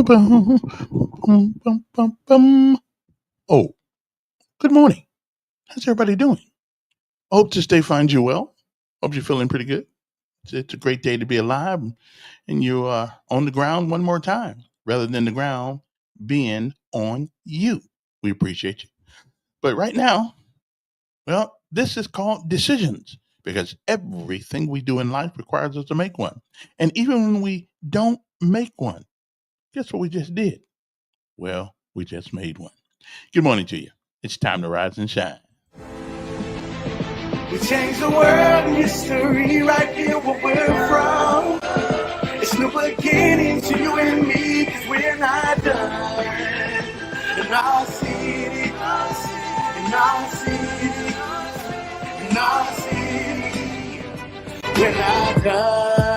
Oh, good morning. How's everybody doing? I hope this day finds you well. Hope you're feeling pretty good. It's a great day to be alive, and you are on the ground one more time rather than the ground being on you. We appreciate you. But right now, well, this is called decisions because everything we do in life requires us to make one. And even when we don't make one, guess what we just did? Well, we just made one. Good morning to you. It's time to rise and shine. We change the world and history right here where we're from. It's new beginning to you and me, cause we're not done. In our city, in our city, in our city, we're not done.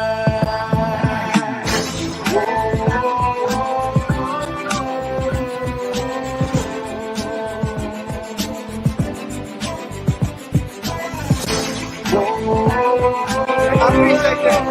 I appreciate that.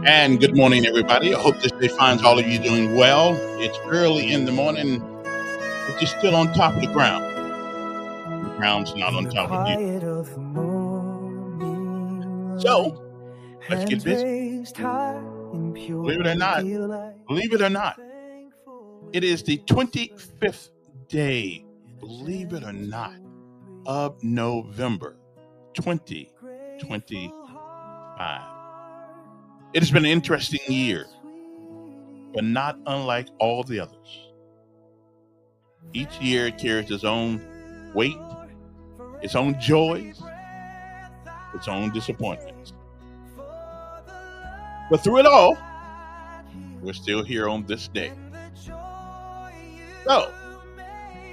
And good morning, everybody. I hope this day finds all of you doing well. It's early in the morning, but you're still on top of the ground. The ground's not on top of you. So, let's get busy. Believe it or not, it is the 25th day, believe it or not, of November 2025. It has been an interesting year, but not unlike all the others. Each year carries its own weight, its own joys, its own disappointments. But through it all, we're still here on this day. So,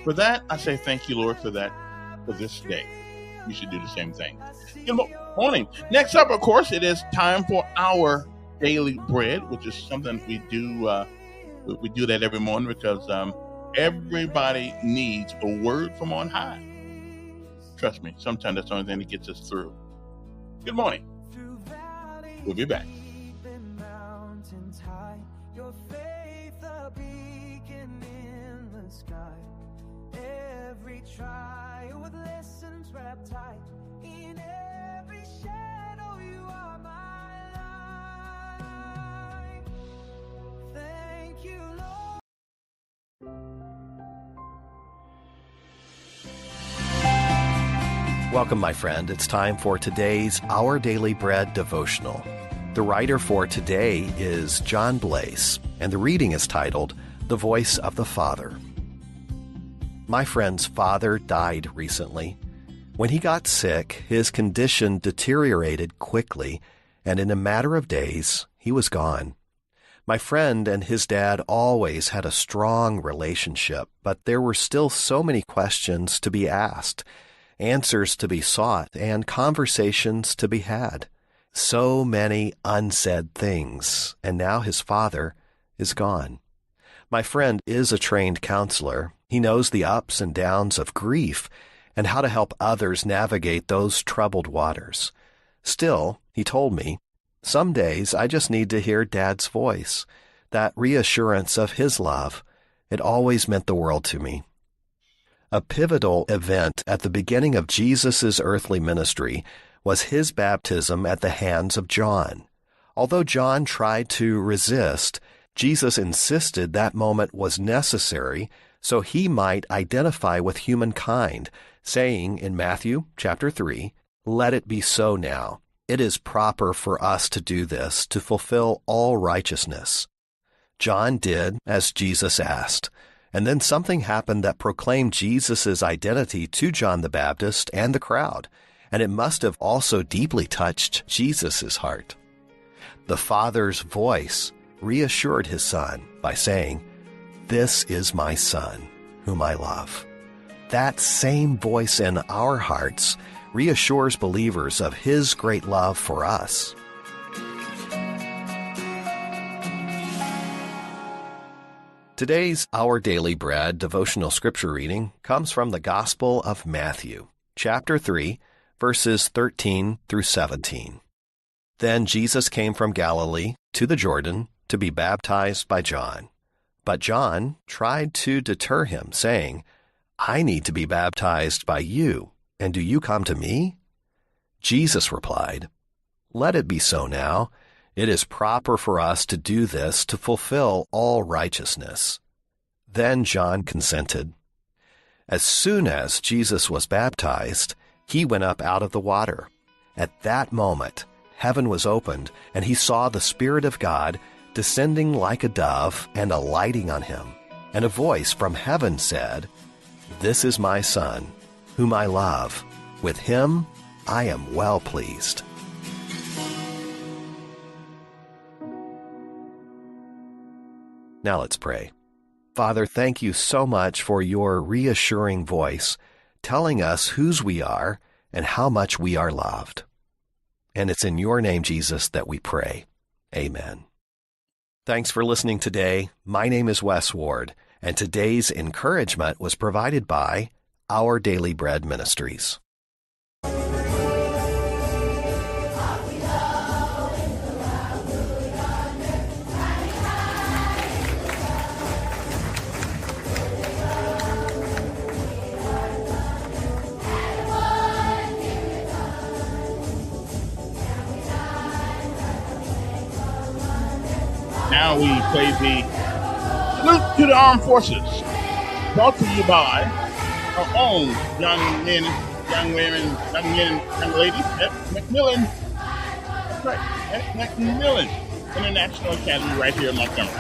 for that, I say thank you, Lord, for this day. You should do the same thing. Good morning. Next up, of course, it is time for our daily bread, which is something we do. We do that every morning because everybody needs a word from on high. Trust me, sometimes that's the only thing that gets us through. Good morning. We'll be back. Every trial with lessons wrapped tight in every shadow, you are my light. Thank you, Lord. Welcome, my friend. It's time for today's Our Daily Bread devotional. The writer for today is John Blase, and the reading is titled, The Voice of the Father. My friend's father died recently. When he got sick, his condition deteriorated quickly, and in a matter of days, he was gone. My friend and his dad always had a strong relationship, but there were still so many questions to be asked, answers to be sought, and conversations to be had. So many unsaid things, and now his father is gone. My friend is a trained counselor. He knows the ups and downs of grief and how to help others navigate those troubled waters. Still, he told me, some days I just need to hear Dad's voice, that reassurance of his love. It always meant the world to me. A pivotal event at the beginning of Jesus' earthly ministry was his baptism at the hands of John. Although John tried to resist, Jesus insisted that moment was necessary so he might identify with humankind, saying in Matthew chapter 3, "Let it be so now. It is proper for us to do this to fulfill all righteousness." John did as Jesus asked, and then something happened that proclaimed Jesus' identity to John the Baptist and the crowd, and it must have also deeply touched Jesus' heart. The Father's voice reassured his Son by saying, "This is my Son, whom I love." That same voice in our hearts reassures believers of his great love for us. Today's Our Daily Bread devotional scripture reading comes from the Gospel of Matthew, chapter 3, verses 13 through 17. Then Jesus came from Galilee to the Jordan to be baptized by John. But John tried to deter him, saying, "I need to be baptized by you, and do you come to me?" Jesus replied, "Let it be so now. It is proper for us to do this to fulfill all righteousness." Then John consented. As soon as Jesus was baptized, he went up out of the water. At that moment, heaven was opened, and he saw the Spirit of God descending like a dove and alighting on him. And a voice from heaven said, "This is my Son, whom I love. With him I am well pleased." Now let's pray. Father, thank you so much for your reassuring voice, telling us whose we are and how much we are loved. And it's in your name, Jesus, that we pray. Amen. Thanks for listening today. My name is Wes Ward, and today's encouragement was provided by Our Daily Bread Ministries. Now we play the Salute to the Armed Forces, brought to you by our own young men, young women, young ladies at Macmillan. That's right, at Macmillan International Academy right here in Montgomery.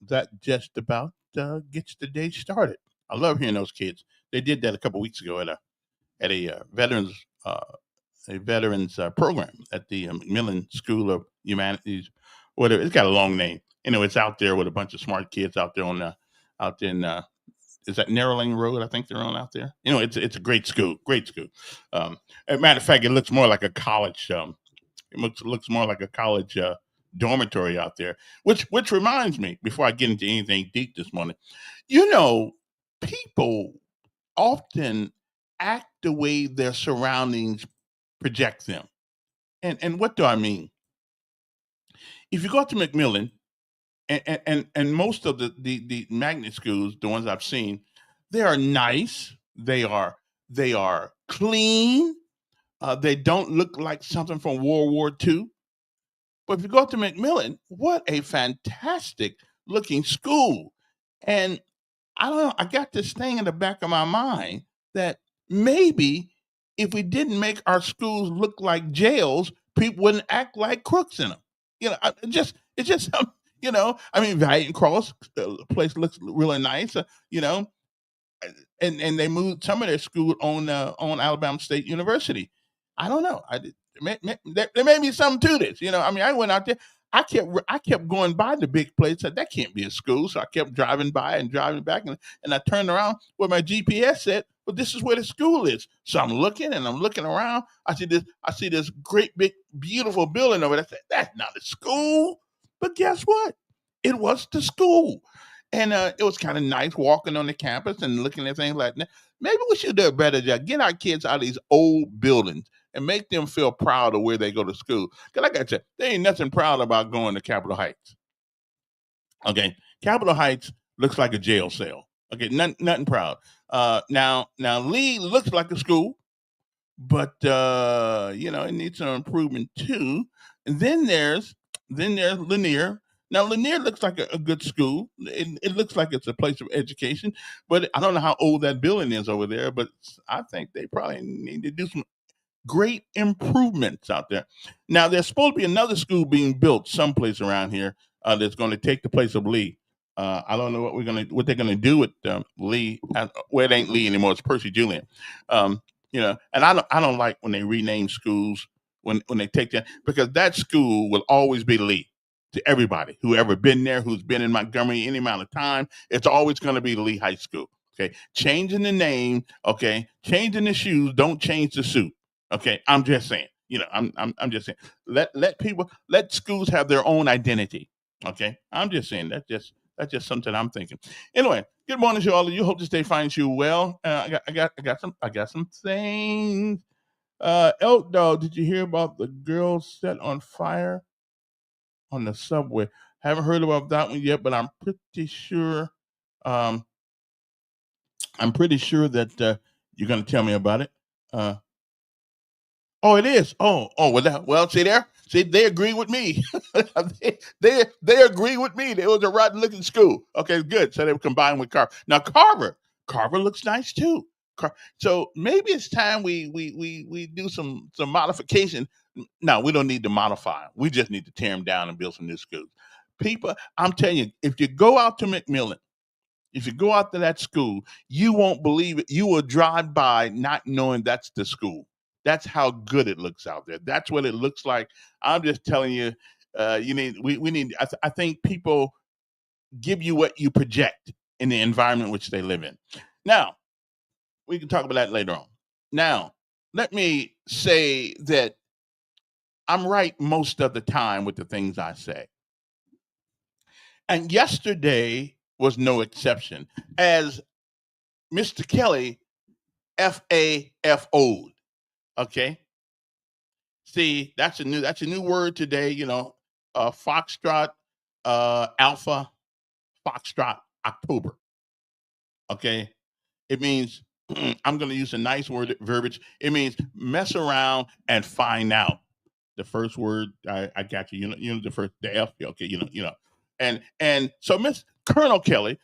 that just about gets the day started. I love hearing those kids. They did that a couple weeks ago at uh, a veterans program at the Macmillan School of Humanities. Whatever, it's got a long name. It's out there with a bunch of smart kids out there out in is that Narrow Lane Road? I think they're on out there. It's a great school, great school. As a matter of fact, it looks more like a college. It looks more like a college dormitory out there. Which reminds me, before I get into anything deep this morning, people often act the way their surroundings project them. And what do I mean? If you go to Macmillan, and most of the magnet schools, the ones I've seen, they are nice. They are clean. They don't look like something from World War II. But if you go to Macmillan, what a fantastic looking school. And I don't know, I got this thing in the back of my mind that maybe if we didn't make our schools look like jails, people wouldn't act like crooks in them. It's just I mean, Valiant Cross place looks really nice. You know, and they moved some of their school on Alabama State University. I don't know. There may be something to this. I mean, I went out there. I kept going by the big place. Said that can't be a school. So I kept driving by and driving back, and I turned around where my GPS said, "Well, this is where the school is." So I'm looking and I'm looking around. I see this great big beautiful building over there. I said, "That's not a school." But guess what? It was the school. And it was kind of nice walking on the campus and looking at things like that. Maybe we should do a better job. Get our kids out of these old buildings and make them feel proud of where they go to school. Because like I said, there ain't nothing proud about going to Capitol Heights. Okay, Capitol Heights looks like a jail cell. Okay, nothing proud. Now Lee looks like a school, but it needs some improvement too. And then there's Lanier. Now Lanier looks like a good school. It looks like it's a place of education, but I don't know how old that building is over there. But I think they probably need to do some great improvements out there. Now there's supposed to be another school being built someplace around here that's going to take the place of Lee. I don't know what they're gonna do with Lee. Well, it ain't Lee anymore. It's Percy Julian. And I don't like when they rename schools when they take that, because that school will always be Lee to everybody who ever been there, who's been in Montgomery any amount of time. It's always going to be Lee High School. Okay, changing the name. Okay, changing the shoes. Don't change the suit. Okay, I'm just saying. I'm just saying. Let schools have their own identity. Okay, I'm just saying that's just something I'm thinking. Anyway, good morning to all of you. Hope this day finds you well. I got some things. Elk Dog, did you hear about the girl set on fire on the subway? Haven't heard about that one yet, but I'm pretty sure. Um, I'm pretty sure that you're going to tell me about it. Uh, Oh, it is. Oh, well, see there. See, they agree with me. they agree with me. It was a rotten looking school. Okay, good. So they were combined with Carver. Now Carver looks nice too. So maybe it's time we do some modification. No, we don't need to modify 'em. We just need to tear them down and build some new schools. People, I'm telling you, if you go out to Macmillan, if you go out to that school, you won't believe it. You will drive by not knowing that's the school. That's how good it looks out there. That's what it looks like. I'm just telling you, we need. I think people give you what you project in the environment which they live in. Now, we can talk about that later on. Now, let me say that I'm right most of the time with the things I say. And yesterday was no exception. As Mr. Kelly FAFO'd. Okay. See, that's a new word today, Foxtrot, Alpha, Foxtrot, October. Okay. It means I'm gonna use a nice word verbiage. It means mess around and find out. The first word I got you, the F, okay, And so Miss Colonel Kelly,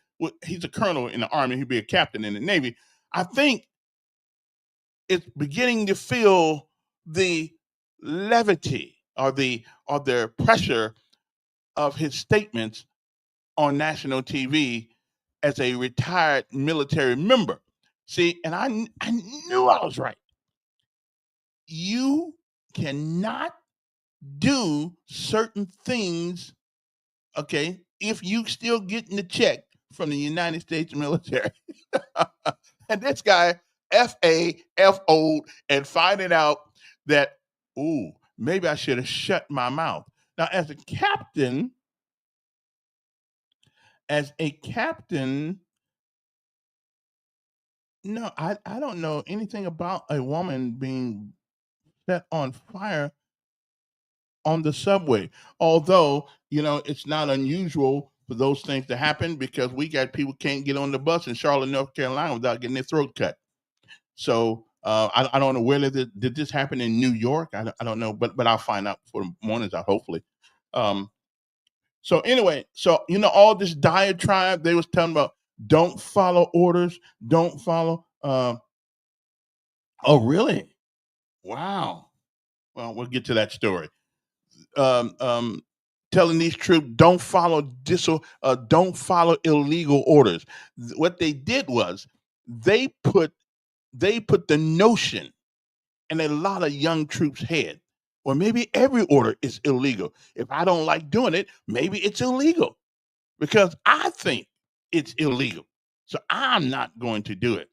he's a colonel in the Army, he'd be a captain in the Navy. I think it's beginning to feel the levity or the pressure of his statements on national TV as a retired military member. See, and I knew I was right. You cannot do certain things, okay, if you still getting the check from the United States military. And this guy FO'd and finding out that, ooh, maybe I should have shut my mouth. Now, as a captain, no, I don't know anything about a woman being set on fire on the subway. Although, it's not unusual for those things to happen because we got people can't get on the bus in Charlotte, North Carolina without getting their throat cut. So I don't know whether did this happen in New York. I don't know, but I'll find out for the mornings out, hopefully. So anyway, all this diatribe they was telling about, don't follow orders, don't follow. Oh, really? Wow. Well, we'll get to that story. Telling these troops don't follow illegal orders. What they did was they put the notion in a lot of young troops' head. Well, maybe every order is illegal. If I don't like doing it, maybe it's illegal because I think it's illegal. So I'm not going to do it.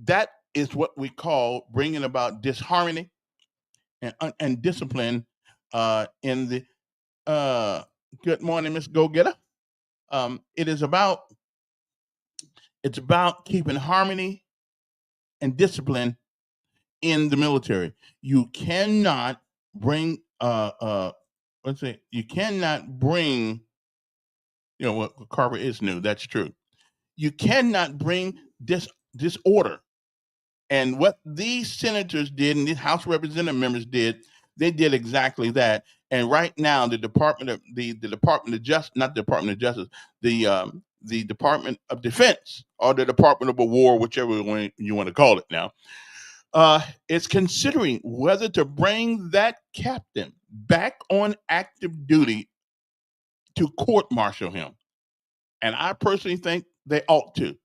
That is what we call bringing about disharmony and discipline in the good morning, Miss Go Getter. It's about keeping harmony and discipline in the military. You cannot bring you cannot bring, what Carver is new, that's true. You cannot bring disorder. And what these senators did and these House Representative members did, they did exactly that. And right now, the Department of Justice, not the Department of Justice, the Department of Defense or the Department of War, whichever one you want to call it now, is considering whether to bring that captain back on active duty to court-martial him. And I personally think they ought to.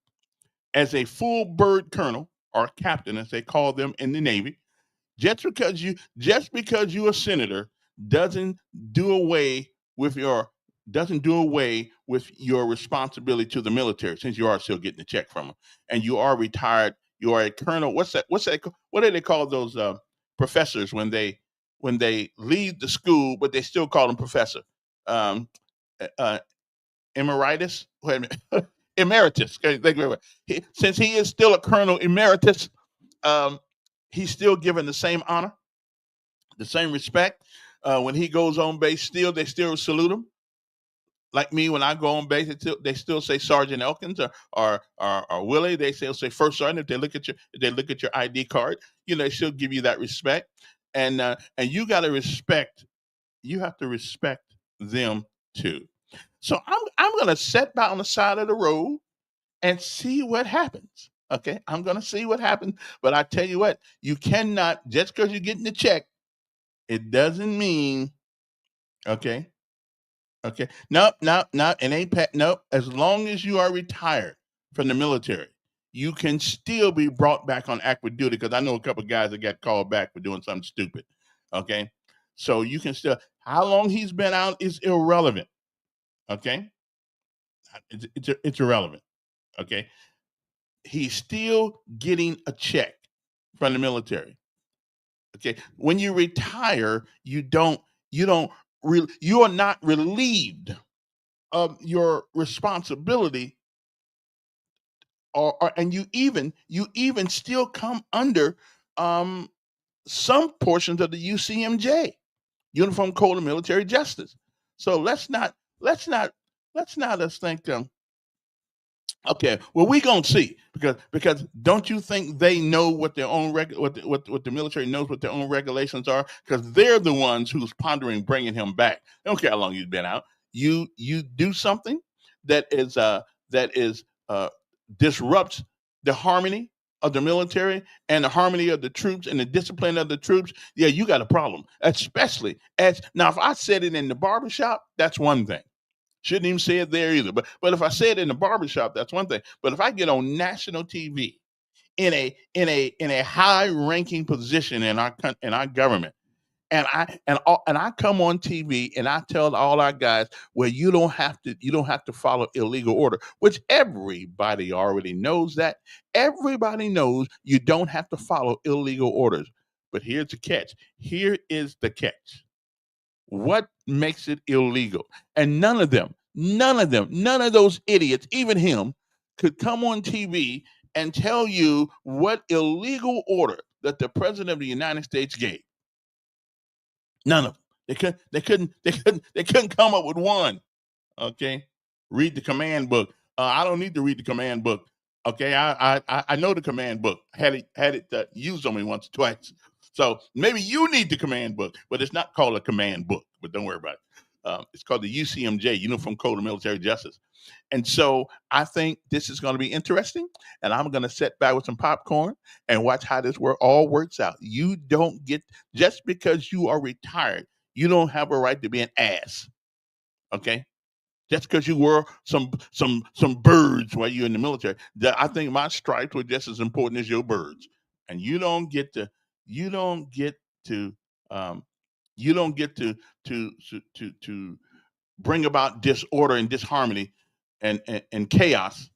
As a full bird colonel or captain, as they call them in the Navy, just because you're a senator doesn't do away with your responsibility to the military, since you are still getting a check from them and you are retired. You are a colonel. What's that? What do they call those professors when they leave the school, but they still call them professor? Emeritus? Wait a minute. Emeritus. Thank you very much. Since he is still a colonel emeritus, he's still given the same honor, the same respect. When he goes on base, they still salute him. Like me, when I go on base, they still say Sergeant Elkins or Willie. They still say First Sergeant. If they look at your ID card, they still give you that respect. And you got to respect. You have to respect them too. So I'm gonna sit by on the side of the road and see what happens. Okay, I'm gonna see what happens. But I tell you what, you cannot, just because you're getting the check, it doesn't mean, okay. Nope. It ain't nope. As long as you are retired from the military, you can still be brought back on active duty. Because I know a couple of guys that got called back for doing something stupid. Okay, so you can still. How long he's been out is irrelevant. Okay, it's irrelevant. Okay, he's still getting a check from the military. Okay, when you retire, you are not relieved of your responsibility, and you even still come under some portions of the UCMJ, Uniform Code of Military Justice. So let's not us think. Okay, well, we gonna see because don't you think they know what their own what the military knows what their own regulations are, because they're the ones who's pondering bringing him back. They don't care how long he's been out. You do something that disrupts the harmony of the military and the harmony of the troops and the discipline of the troops. Yeah, you got a problem. Especially now, if I said it in the barbershop, that's one thing. Shouldn't even say it there either. But if I say it in the barbershop, that's one thing. But if I get on national TV in a high ranking position in our government, and I come on TV and I tell all our guys, well, you don't have to follow illegal order, which everybody already knows that. Everybody knows you don't have to follow illegal orders. But here's the catch. Here is the catch. What makes it illegal? And none of those idiots, even him, could come on TV and tell you what illegal order that the president of the United States gave. None of them. They couldn't come up with one. Okay, read the command book. I don't need to read the command book. Okay, I know the command book. Had it used on me once or twice. So maybe you need the command book, but it's not called a command book. But don't worry about it. It's called the UCMJ, Uniform Code of Military Justice. And so I think this is going to be interesting, and I'm going to sit back with some popcorn and watch how this all works out. You don't get, just because you are retired, you don't have a right to be an ass. Okay? Just because you were some birds while you're in the military. I think my stripes were just as important as your birds. And you don't get to bring about disorder and disharmony and chaos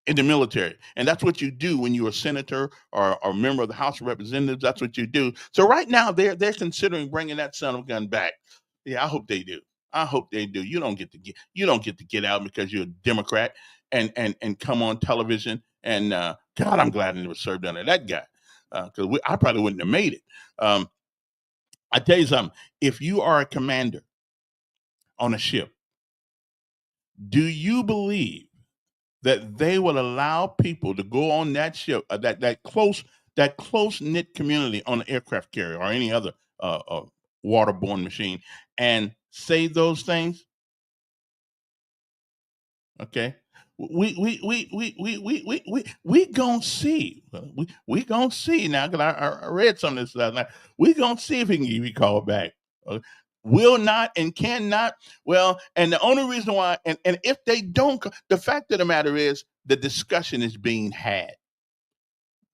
in the military. And that's what you do when you're a senator or a member of the House of Representatives. That's what you do. So right now they're considering bringing that son of a gun back. Yeah, I hope they do. You don't get to get out because you're a Democrat and come on television and God, I'm glad I never served under that guy, because I probably wouldn't have made it. I tell you something. If you are a commander on a ship, do you believe that they will allow people to go on that ship, that close knit community on an aircraft carrier or any other waterborne machine, and say those things? Okay, we gonna see. We gonna see now, because I read some of this last night. We gonna see if he can be called back. Will not and cannot. Well, and the only reason why, and if they don't, the fact of the matter is the discussion is being had,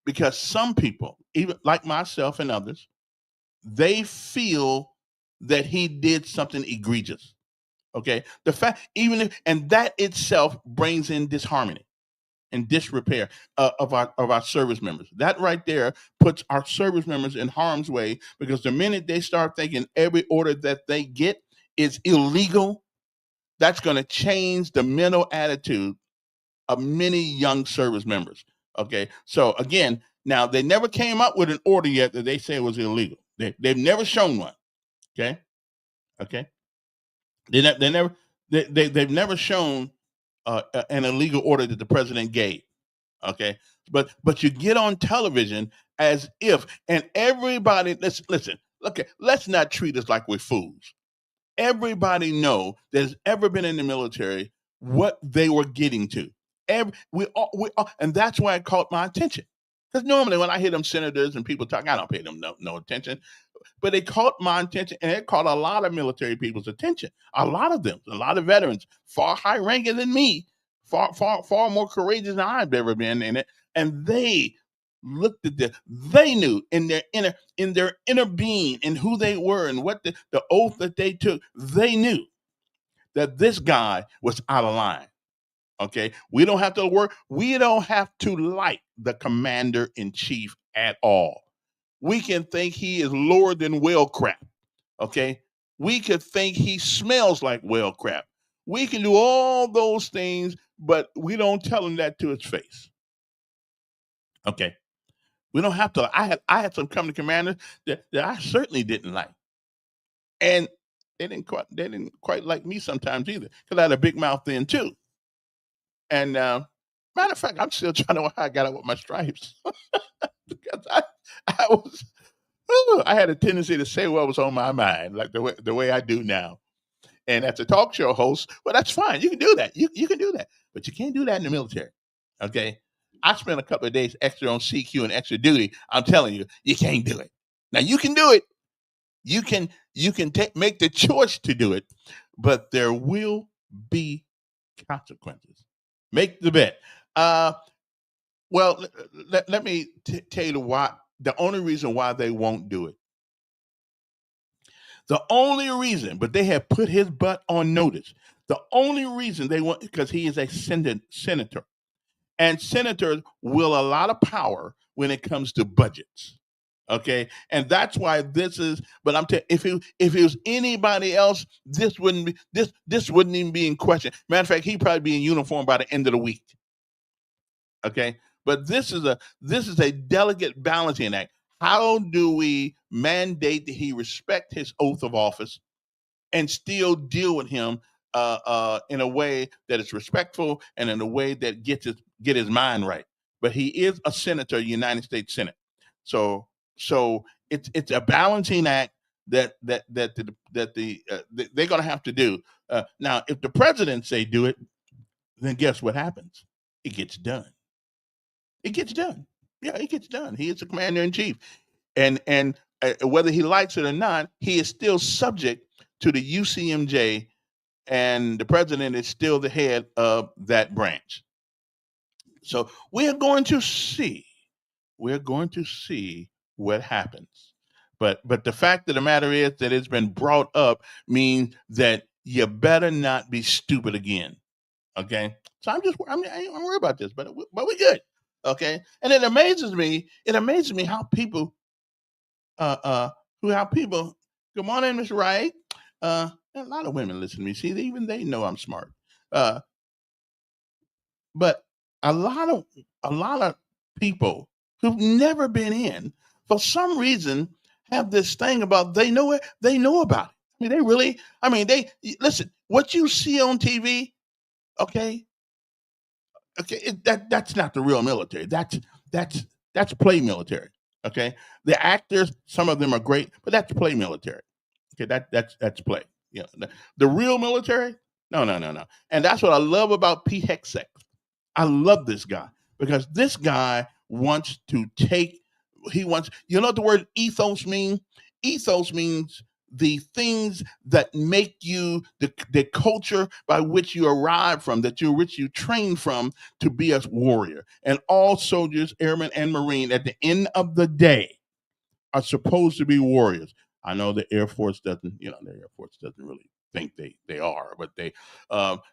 because some people, even like myself and others, they feel that he did something egregious. Okay, the fact, and that itself brings in disharmony and disrepair of our service members. That right there puts our service members in harm's way, because the minute they start thinking every order that they get is illegal, that's going to change the mental attitude of many young service members. Okay, so again, now they never came up with an order yet that they say was illegal. They've never shown one. Okay, they've never shown an illegal order that the president gave. Okay, but you get on television as if, and everybody, listen. Okay, let's not treat us like we're fools. Everybody know that's ever been in the military what they were getting to. We all, and that's why it caught my attention. Because normally when I hear them senators and people talk, I don't pay them no attention. But it caught my attention, and it caught a lot of military people's attention. A lot of them, a lot of veterans, far high ranking than me, far more courageous than I've ever been in it. And they looked at this. They knew in their inner being and who they were and what the oath that they took. They knew that this guy was out of line. Okay, we don't have to like the commander in chief at all. We can think he is lower than whale crap. Okay, we could think he smells like whale crap. We can do all those things, but we don't tell him that to his face. Okay, we don't have to. I had some company commanders that I certainly didn't like, and they didn't quite like me sometimes either, because I had a big mouth then too. And matter of fact, I'm still trying to know how I got out with my stripes. Because I had a tendency to say what was on my mind, like the way I do now. And as a talk show host, well, that's fine. You can do that. You can do that, but you can't do that in the military. Okay, I spent a couple of days extra on CQ and extra duty. I'm telling you, you can't do it. Now you can do it. You can make the choice to do it, but there will be consequences. Make the bet. Well, let me tell you why. The only reason why they won't do it. The only reason, but they have put his butt on notice. The only reason they want, because he is a senator, and senators will a lot of power when it comes to budgets. Okay, and that's why this is. But I'm telling, if it was anybody else, this wouldn't be this wouldn't even be in question. Matter of fact, he'd probably be in uniform by the end of the week. Okay, but this is a delicate balancing act. How do we mandate that he respect his oath of office and still deal with him in a way that is respectful and in a way that get his mind right? But he is a senator, United States Senate, so it's a balancing act that they're going to have to do. Now, if the president say do it, then guess what happens? It gets done. It gets done. Yeah, it gets done. He is the commander in chief, and whether he likes it or not, he is still subject to the UCMJ, and the president is still the head of that branch. So we're going to see. We're going to see what happens. But the fact of the matter is that it's been brought up means that you better not be stupid again. Okay, so I'm worried about this, but we're good. Okay, and it amazes me how people how people. Good morning, Miss Wright. A lot of women listen to me. See, even they know I'm smart. But a lot of people who've never been in, for some reason, have this thing about they know it. They know about it. I mean, they really. I mean, they listen. What you see on TV, okay, that's not the real military. That's play military. Okay, the actors, some of them are great, but that's play military. Okay, that's play. You know, the real military, no. And that's what I love about Pete Hegseth. I love this guy because this guy wants to take. He wants. You know what the word ethos means? Ethos means the things that make you the culture by which you arrive from, which you train from to be a warrior. And all soldiers, airmen, and marine, at the end of the day, are supposed to be warriors. I know the Air Force doesn't. The Air Force doesn't really think they are, but they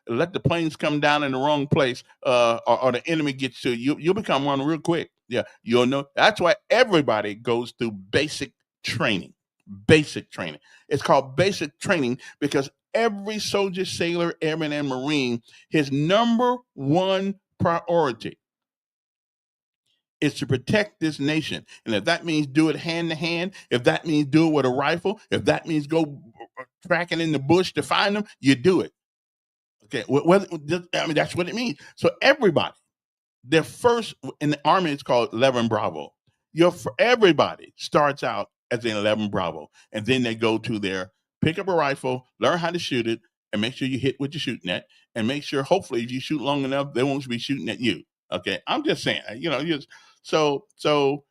let the planes come down in the wrong place, or the enemy gets to you. You'll become one real quick. Yeah, you'll know. That's why everybody goes through basic training. Basic training. It's called basic training because every soldier, sailor, airman, and marine, his number one priority is to protect this nation. And if that means do it hand to hand, if that means do it with a rifle, if that means go tracking in the bush to find them, you do it. Okay, that's what it means. So everybody, their first in the Army, it's called 11 Bravo. Everybody starts out as an 11 Bravo, and then they go to pick up a rifle, learn how to shoot it, and make sure you hit what you're shooting at, and make sure, hopefully, if you shoot long enough, they won't be shooting at you. Okay, I'm just saying, so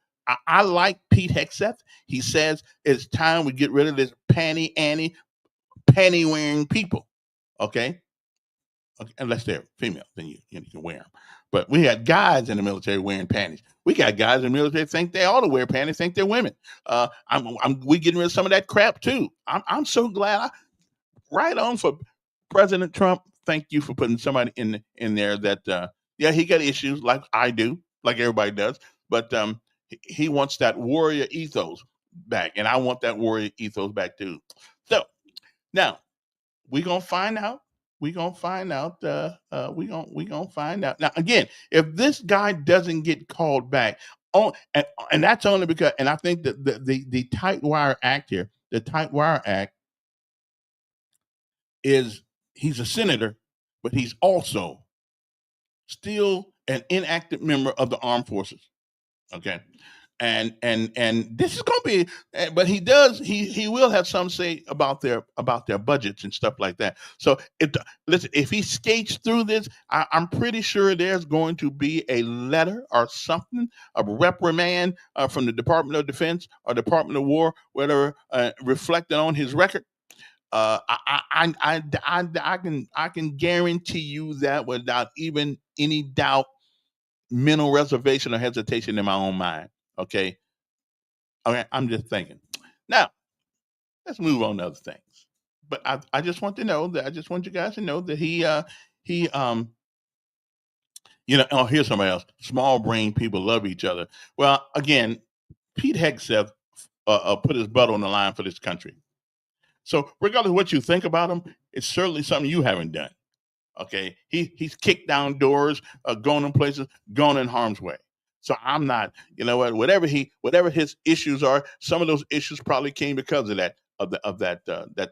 I like Pete Hegseth. He says it's time we get rid of this panty wearing people. Okay, unless they're female, then you can wear them. But we had guys in the military wearing panties. We got guys in the military think they ought to wear panties, think they're women. We getting rid of some of that crap too. I'm so glad. Right on for President Trump. Thank you for putting somebody in there that he got issues like I do, like everybody does. But he wants that warrior ethos back, and I want that warrior ethos back too. So now we're gonna find out. We're gonna find out. We're gonna find out. Now again, if this guy doesn't get called back, and that's only because, and I think that the Tight Wire Act here, the Tight Wire Act, is he's a senator, but he's also still an inactive member of the armed forces. Okay. And this is going to be, but he will have some say about their budgets and stuff like that. So if he skates through this, I'm pretty sure there's going to be a letter or something, a reprimand from the Department of Defense or Department of War, whatever, reflecting on his record. I can guarantee you that without even any doubt, mental reservation or hesitation in my own mind. Okay. Okay. I'm just thinking. Now, let's move on to other things. But I just want to know that I just want you guys to know that he oh, here's somebody else. Small brain people love each other. Well, again, Pete Hegseth put his butt on the line for this country. So regardless of what you think about him, it's certainly something you haven't done. Okay, he's kicked down doors, gone in places, gone in harm's way. So I'm not, you know what, whatever his issues are, some of those issues probably came because of that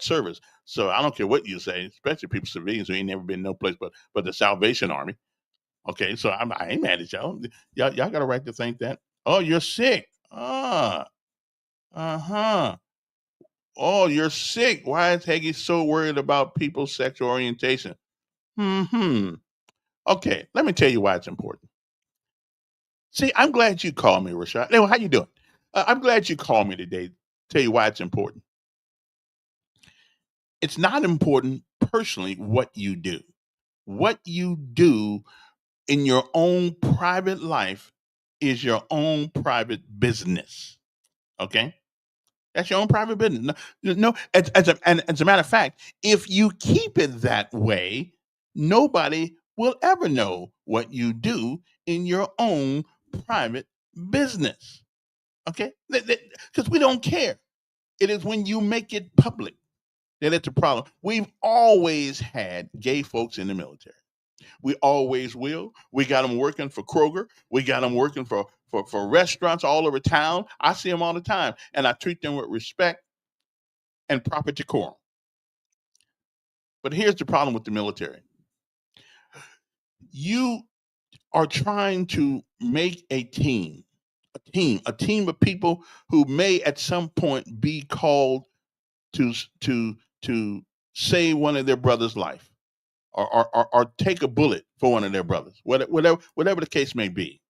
service. So I don't care what you say, especially people civilians who ain't never been no place but the Salvation Army. Okay, so I ain't mad at y'all. Y'all got a right to think that. Oh, you're sick. Uh-huh. Oh, you're sick. Why is Hagee so worried about people's sexual orientation? Hmm. Okay, let me tell you why it's important. See, I'm glad you called me, Rashad. Hey, how you doing? I'm glad you called me today. Tell you why it's important. It's not important personally what you do. What you do in your own private life is your own private business. Okay? That's your own private business. No, as a matter of fact, if you keep it that way, nobody will ever know what you do in your own private business. Okay? Because we don't care. It is when you make it public that it's a problem. We've always had gay folks in the military. We always will. We got them working for Kroger. We got them working for restaurants all over town. I see them all the time, and I treat them with respect and proper decorum. But here's the problem with the military. You are trying to make a team of people who may at some point be called to save one of their brother's life or take a bullet for one of their brothers, whatever the case may be.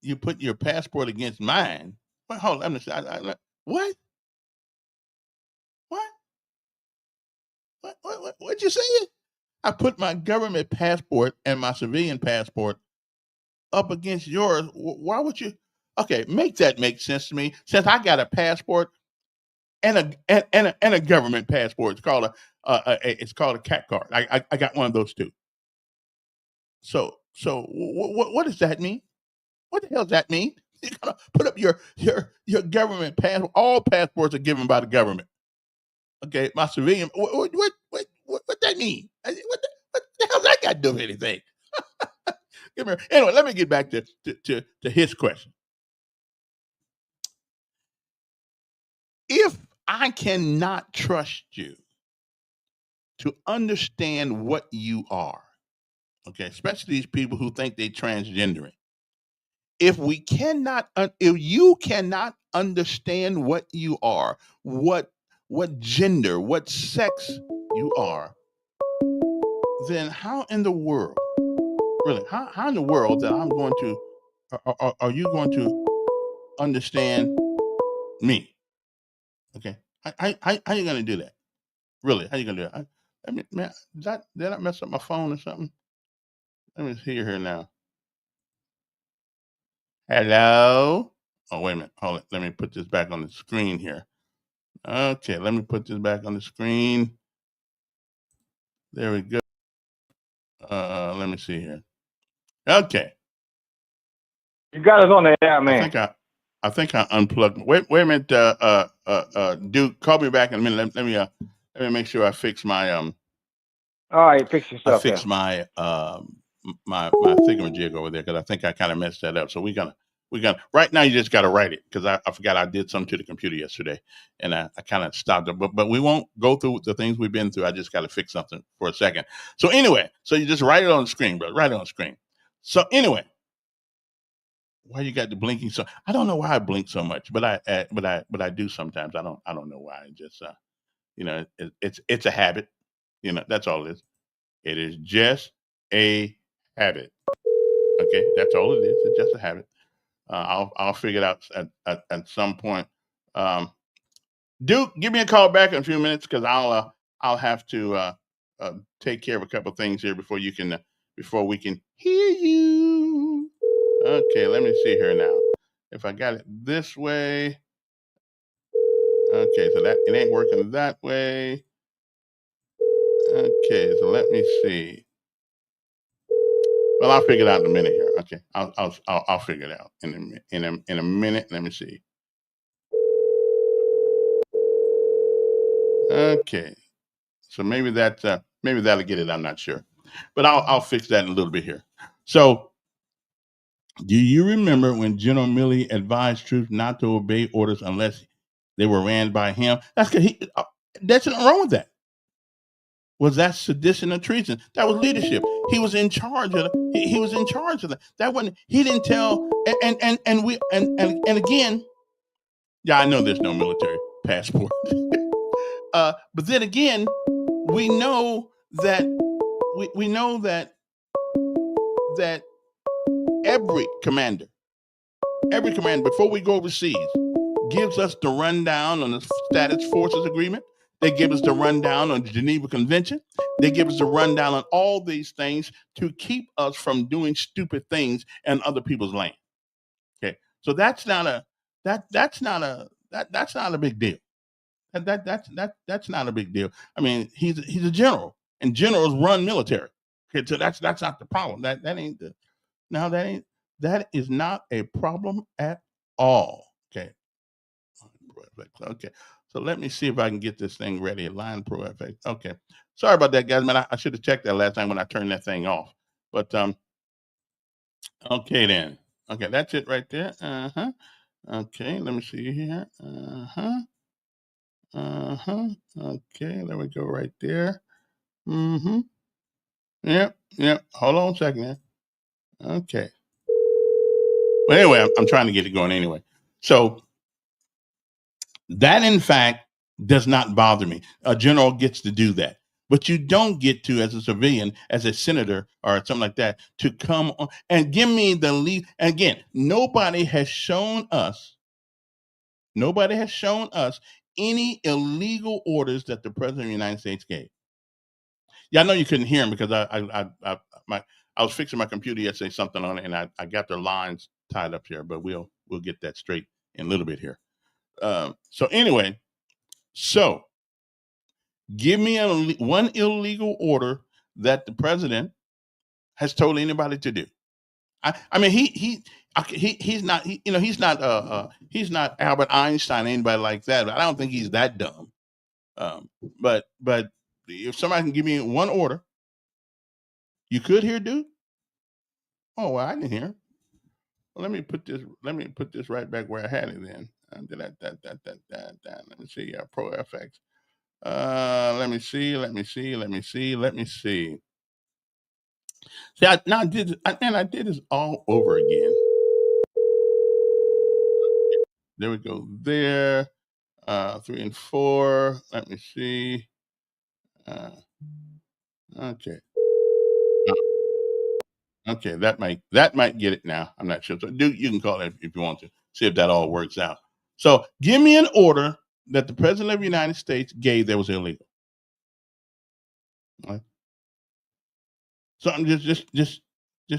You put your passport against mine. Well, hold on, what? What? What'd you say? I put my government passport and my civilian passport up against yours. Why would you? Okay, make that make sense to me. Since I got a passport and a government passport, it's called a cat card. I got one of those too. So what does that mean? What the hell does that mean? You gotta put up your government passport. All passports are given by the government. Okay, my civilian. What that mean? What the hell's that got to do with anything? Anyway, let me get back to his question. If I cannot trust you to understand what you are, okay, especially these people who think they transgendering, if you cannot understand what you are, what gender, what sex you are, then how in the world, really, how in the world that I'm going to, are you going to understand me? Okay, how you going to do that? Really, how you going to do that? I mean, man, did I mess up my phone or something? Let me see here now. Hello? Oh, wait a minute. Hold it. Let me put this back on the screen here. Okay, let me put this back on the screen. There we go. Let me see here. Okay. You got us on the air, man. I think I unplugged. Wait a minute, Duke. Call me back in a minute. Let me make sure I fix my All right, fix yourself. I fix my my thingamajig over there because I think I kind of messed that up. So we're gonna right now. You just got to write it because I forgot I did something to the computer yesterday, and I kind of stopped it. But we won't go through the things we've been through. I just got to fix something for a second. So anyway, so you just write it on the screen, bro. Write it on the screen. So anyway, why you got the blinking? So I don't know why I blink so much, but I do sometimes. I don't know why. It just it's a habit. That's all it is. It is just a habit. Okay, that's all it is. It's just a habit. I'll figure it out at some point. Duke, give me a call back in a few minutes because I'll have to take care of a couple things here before we can hear you. Okay, let me see here now. If I got it this way. Okay, so that it ain't working that way. Okay, so let me see. Well, I'll figure it out in a minute here. Okay, I'll figure it out in a minute. Let me see. Okay, so maybe that'll get it. I'm not sure, but I'll fix that in a little bit here. So, do you remember when General Milley advised troops not to obey orders unless they were ran by him? That's because there's nothing wrong with that. Was that sedition or treason? That was leadership. He was in charge of he was in charge of that. That wasn't he didn't tell and again, yeah, I know there's no military passport. But then again, we know that that every commander before we go overseas gives us the rundown on the Status Forces Agreement. They give us the rundown on the Geneva Convention. They give us the rundown on all these things to keep us from doing stupid things in other people's land. Okay, so that's not a big deal. That's not a big deal. I mean, he's a general, and generals run military. Okay, so that's not the problem. That is not a problem at all. Okay. Okay. So let me see if I can get this thing ready. Line Pro FX. Okay. Sorry about that, guys. Man, I should have checked that last time when I turned that thing off. But okay then. Okay, that's it right there. Uh-huh. Okay, let me see here. Uh-huh. Uh-huh. Okay, there we go right there. Mm-hmm. Yep. Hold on a second there. Okay. Well, anyway, I'm trying to get it going anyway. So that, in fact, does not bother me. A general gets to do that. But you don't get to, as a civilian, as a senator or something like that, to come on and give me the lead. And again, nobody has shown us any illegal orders that the President of the United States gave. Yeah, I know you couldn't hear him because I was fixing my computer yesterday, something on it, and I got their lines tied up here, but we'll get that straight in a little bit here. So anyway, give me one illegal order that the president has told anybody to do. I mean, he's not he's not Albert Einstein, anybody like that. I don't think he's that dumb. But if somebody can give me one order, you could hear, dude. Oh well, I didn't hear. Well, let me put this right back where I had it then. Let me see. Pro FX. Let me see. See, I did this all over again. There we go. There, 3 and 4. Let me see. Okay. Okay, that might get it now. I'm not sure. So, Duke, you can call it if you want to. See if that all works out. So, give me an order that the President of the United States gave that was illegal. All right. Something just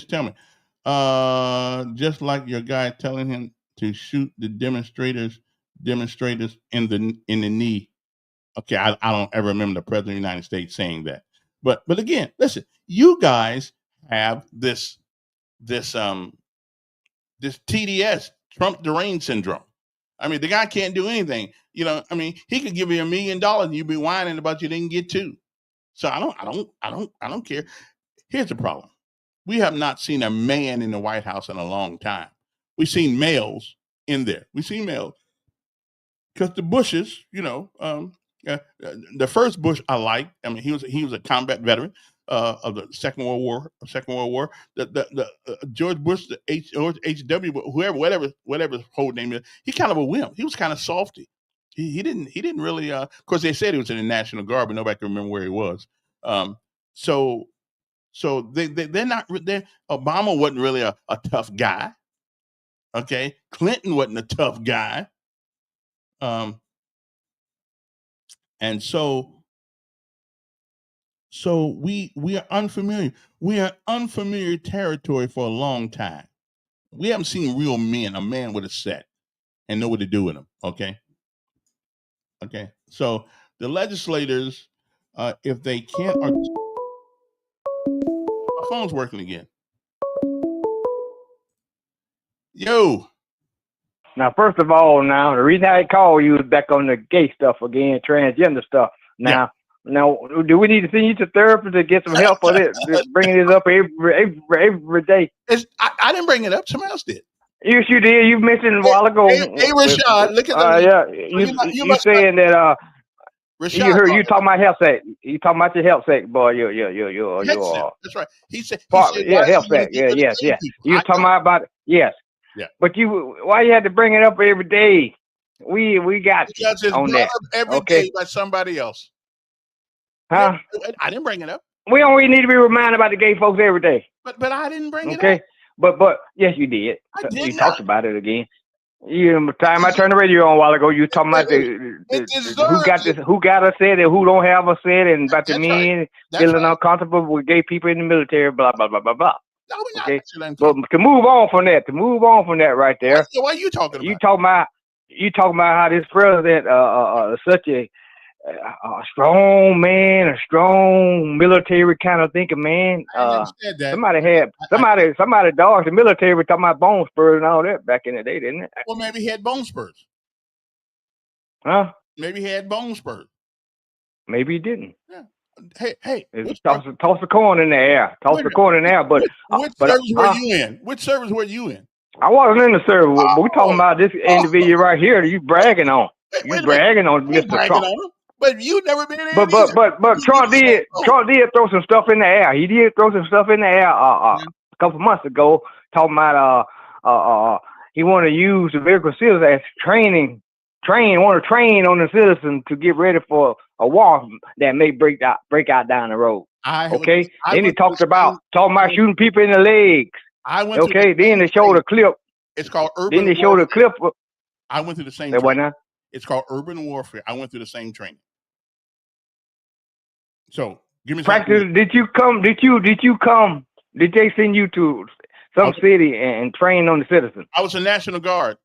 tell me. Just like your guy telling him to shoot the demonstrators in the knee. Okay, I don't ever remember the President of the United States saying that. But again, listen, you guys have this TDS, Trump deranged syndrome. I mean, the guy can't do anything. You know, I mean, he could give you $1 million and you'd be whining about you didn't get $2. So I don't care. Here's the problem. We have not seen a man in the White House in a long time. We've seen males in there. We've seen males. Because the Bushes, the first Bush I liked. I mean, he was a combat veteran of the Second World War. The George Bush, George H.W., whatever his whole name is, he kind of a wimp. He was kind of softy. He didn't really. Of course, they said he was in the National Guard, but nobody can remember where he was. So they're not. Obama wasn't really a tough guy. Okay, Clinton wasn't a tough guy. And so we are unfamiliar. We are unfamiliar territory for a long time. We haven't seen real men, a man with a set, and know what to do with them. Okay. So the legislators, if they can't, my phone's working again. Yo. Now, first of all, now the reason I called you is back on the gay stuff again, transgender stuff. Now, do we need to send you to therapy to get some help for this? Bringing this up every day. I didn't bring it up. Somebody else did. Yes, you did. You mentioned a while ago. Hey, Rashad, look at the. Yeah, you saying that. Rashad, you talking about health sec? You talking about your health sec, boy? You. That's right. He said health sec. Yes. You talking about yes. Yeah. But why you had to bring it up every day? We got because it's on brought that up every day by somebody else. Huh? I didn't bring it up. We don't need to be reminded about the gay folks every day. But I didn't bring it up. Okay. But yes, you did. You talked about it again. Time I turned the radio on a while ago, you talking about who got us said and who don't have us said, and about the men feeling uncomfortable with gay people in the military, blah blah blah blah blah. No, okay. But to move on from that right there. Why are you talking about? You talking about how this president such a strong man, a strong military kind of thinking man. Somebody dogs the military were talking about bone spurs and all that back in the day, didn't it? Well, maybe he had bone spurs. Huh? Maybe he had bone spurs. Maybe he didn't. Yeah. Hey. Toss the corn in the air. Toss the corn in the air. But which service were you in? Which service were you in? I wasn't in the service. But we're talking about this individual right here that you bragging on. You bragging on Mr. Trump. But you never been in there. But Trump did throw some stuff in the air. He did throw some stuff in the air a couple months ago, talking about he want to use the American citizens as train on the citizens to get ready for a war that may break out down the road. Then he talking about shooting people in the legs. Then they showed a clip. It's called urban. Then they showed a clip. I went through the same. It's called urban warfare. I went through the same training. So give me practice. Did you come? Did they send you to some city and train on the citizens? I was a National Guard.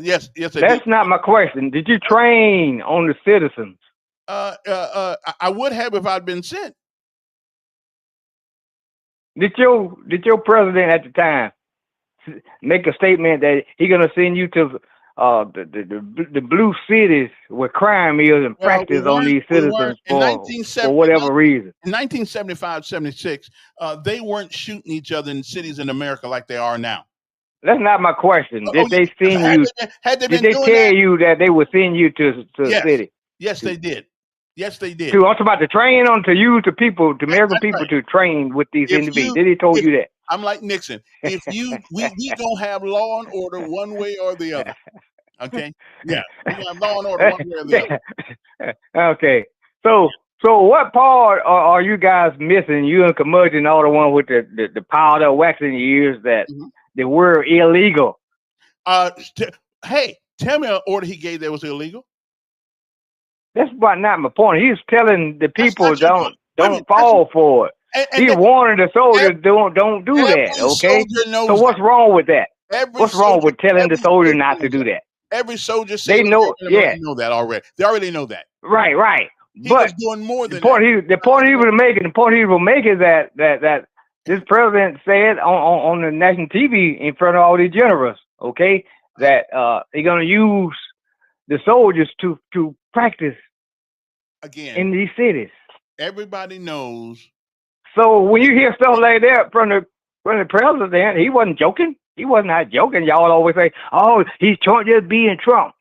Yes. That's not my question. Did you train on the citizens? I would have if I'd been sent. Did your president at the time make a statement that he's gonna send you to the blue cities where crime is and practice on these citizens for whatever reason? In 1975, 76, they weren't shooting each other in cities in America like they are now. That's not my question. Did they send you? Did they tell you that they would send you to the city? Yes, they did. Yes, they did. I'm talking about to train on to use the people, the American people, to train with these individuals. Did he told you that? I'm like Nixon. If we don't have law and order one way or the other. Okay. Yeah. We have law and order one way or the other. Okay. So what part are you guys missing? You and Curmudgeon, all the one with the powder up waxing ears that they were illegal. Hey, tell me an order he gave that was illegal. That's not my point. He's telling the people don't fall for it. He warning the soldiers don't do that. Okay. So what's wrong with that? What's wrong with telling the soldier not to do that? Every soldier they know. Yeah, know that already. They already know that. Right. He was doing more than the point he was making is that this president said on the national TV in front of all these generals, okay, that he's gonna use the soldiers to practice again in these cities. Everybody knows. So when you hear stuff like that from the president, he wasn't joking. He was not joking. Y'all always say, "Oh, he's just being Trump."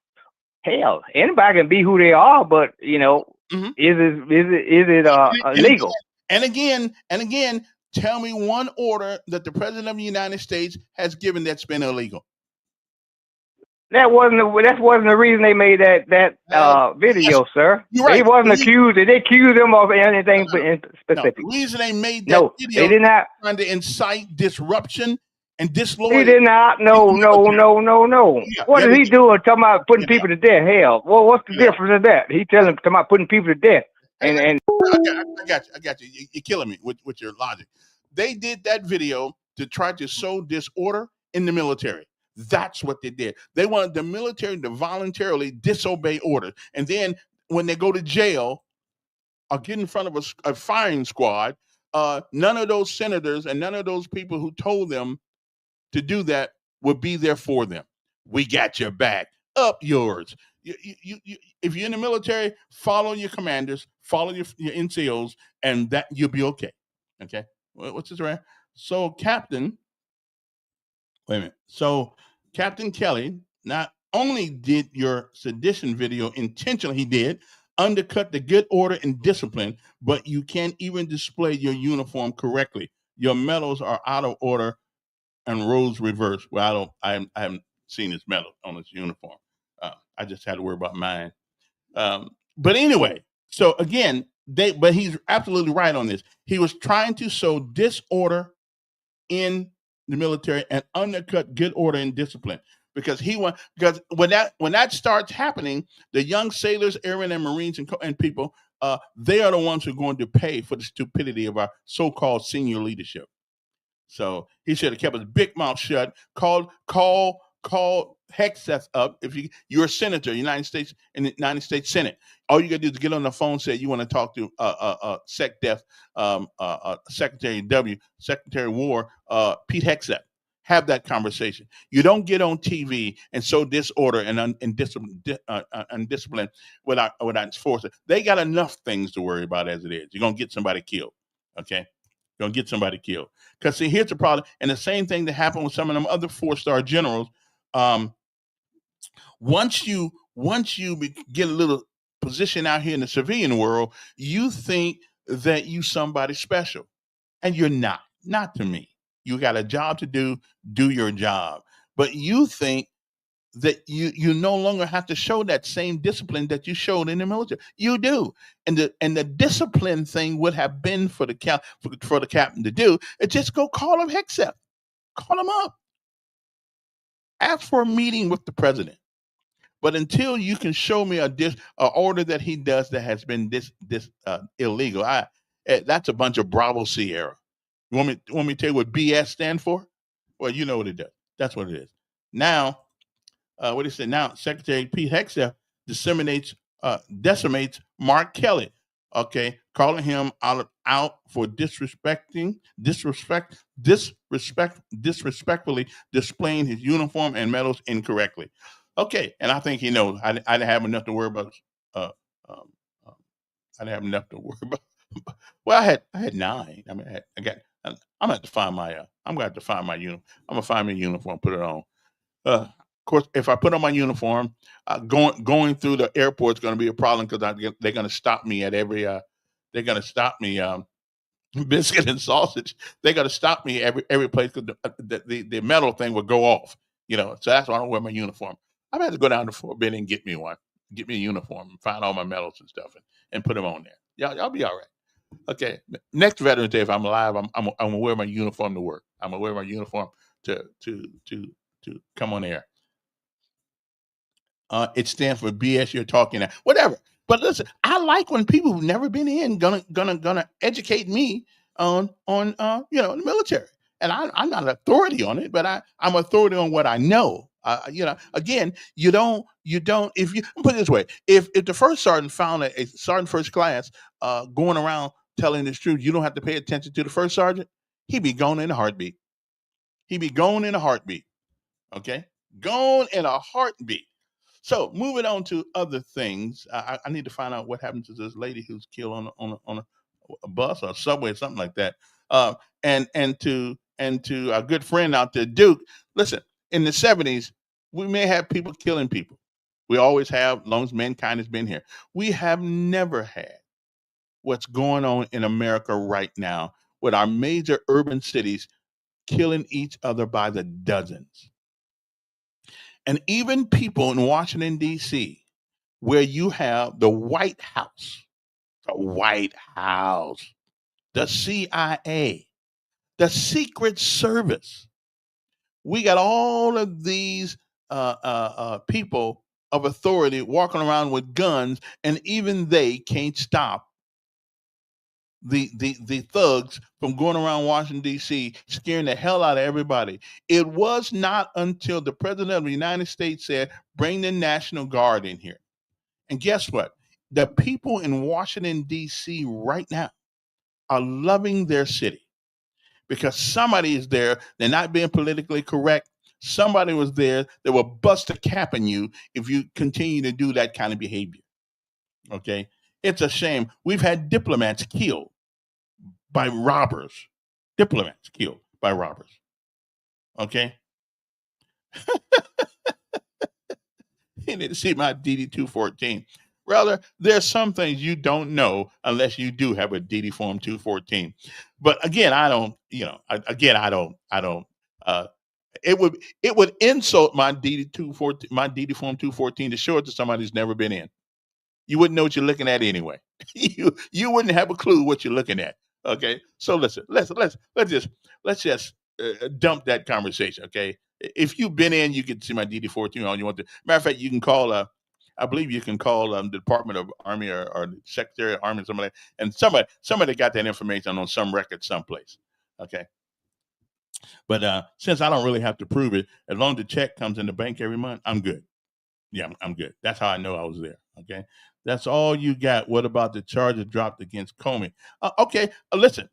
Hell, anybody can be who they are, but you know, is it illegal? And again, tell me one order that the president of the United States has given that's been illegal. That wasn't the reason they made that video, yes, sir. Right. He wasn't accused. They accused him of anything specific. No, the reason they made that video, they did not. Trying to incite disruption and He disloyal. did not. No. Yeah, What yeah, is they he did. doing? Talking about putting Yeah, people to death? Hell, well, what's the yeah. difference in that? He telling talking about putting people to death, Hey, and I got you. You're killing me with your logic. They did that video to try to sow disorder in the military. That's what they did. They wanted the military to voluntarily disobey orders. And then when they go to jail or get in front of a firing squad, none of those senators and none of those people who told them to do that would be there for them. We got your back. Up yours. If you're in the military, follow your commanders, follow your NCOs, and that you'll be okay. Okay. What's this right? So, wait a minute. So, Captain Kelly not only did your sedition video intentionally, he did undercut the good order and discipline, but you can't even display your uniform correctly. Your medals are out of order and roles reversed. Well, I haven't seen his medal on his uniform. I just had to worry about mine. But anyway, so again, but he's absolutely right on this. He was trying to sow disorder in the military and undercut good order and discipline because because when that starts happening, the young sailors, airmen, and marines and people, they are the ones who are going to pay for the stupidity of our so-called senior leadership. So he should have kept his big mouth shut. Call Hegseth up. If you're a senator, United States in the United States Senate, all you got to do is get on the phone, say you want to talk to SecDef, Secretary of War, Pete Hegseth. Have that conversation. You don't get on TV and sow disorder and undiscipline without forces. They got enough things to worry about as it is. You're gonna get somebody killed. Okay. You're gonna get somebody killed. Because see, here's the problem, and the same thing that happened with some of them other 4-star generals. Um, once you get a little position out here in the civilian world, you think that you somebody special, and you're not. Not to me. You got a job to do. Do your job. But you think that you no longer have to show that same discipline that you showed in the military. You do, and the discipline thing would have been for the for the captain to do. It just go call him Hegseth, call him up, ask for a meeting with the president. But until you can show me a order that he does that has been this illegal, that's a bunch of Bravo Sierra. You want me to tell you what BS stand for? Well, you know what it does. That's what it is. Now, what he said now, Secretary Pete Hegseth decimates Mark Kelly. Okay, calling him out for disrespectfully displaying his uniform and medals incorrectly. Okay, and I think he knows. I didn't have enough to worry about. Uh, um, um, I didn't have enough to worry about. Well, I had 9. I mean, I got. I'm gonna have to find my. I'm gonna have to find my uniform. I'm gonna find me a uniform, put it on. Of course, if I put on my uniform, going through the airport is going to be a problem because they're going to stop me at every. They're going to stop me. Biscuit and sausage. They're going to stop me every place because the metal thing will go off. So that's why I don't wear my uniform. I'm going to have to go down to Fort Benning and get me one, get me a uniform, and find all my medals and stuff, and put them on there. Y'all be all right. Okay, next Veterans Day, if I'm alive, I'm gonna wear my uniform to work. I'm gonna wear my uniform to come on air. It stands for BS. You're talking at whatever. But listen, I like when people who've never been in gonna educate me on the military. And I'm not an authority on it, but I'm authority on what I know. Again, you don't if you put it this way, if the first sergeant found a sergeant first class going around telling the truth, you don't have to pay attention to the first sergeant. He'd be gone in a heartbeat. He'd be gone in a heartbeat. Okay, gone in a heartbeat. So moving on to other things, I need to find out what happened to this lady who's killed on a bus or a subway or something like that. And to our good friend out there, Duke. Listen, in the 70s, we may have people killing people. We always have, as long as mankind has been here. We have never had what's going on in America right now with our major urban cities killing each other by the dozens. And even people in Washington, D.C., where you have the White House, the CIA, the Secret Service, we got all of these people of authority walking around with guns, and even they can't stop the thugs from going around Washington D.C. scaring the hell out of everybody. It was not until the president of the United States said, "Bring the National Guard in here." And guess what? The people in Washington D.C. right now are loving their city because somebody is there. They're not being politically correct. Somebody was there that will bust a cap on you if you continue to do that kind of behavior. Okay? It's a shame. We've had diplomats killed by robbers. Diplomats killed by robbers. Okay? You need to see my DD-214. Rather, there's some things you don't know unless you do have a DD Form 214. But again, I don't. It would insult my DD-214, my DD Form 214 to show it to somebody who's never been in. You wouldn't know what you're looking at anyway. you wouldn't have a clue what you're looking at. Okay, so listen, let's just dump that conversation. Okay, if you've been in, you can see my DD-14 all you want to. Matter of fact, you can call. I believe you can call the Department of Army or the Secretary of Army or something like that, and somebody got that information on some record someplace. Okay, but since I don't really have to prove it, as long as the check comes in the bank every month, I'm good. Yeah, I'm good. That's how I know I was there. Okay. That's all you got. What about the charges dropped against Comey? Okay. Listen,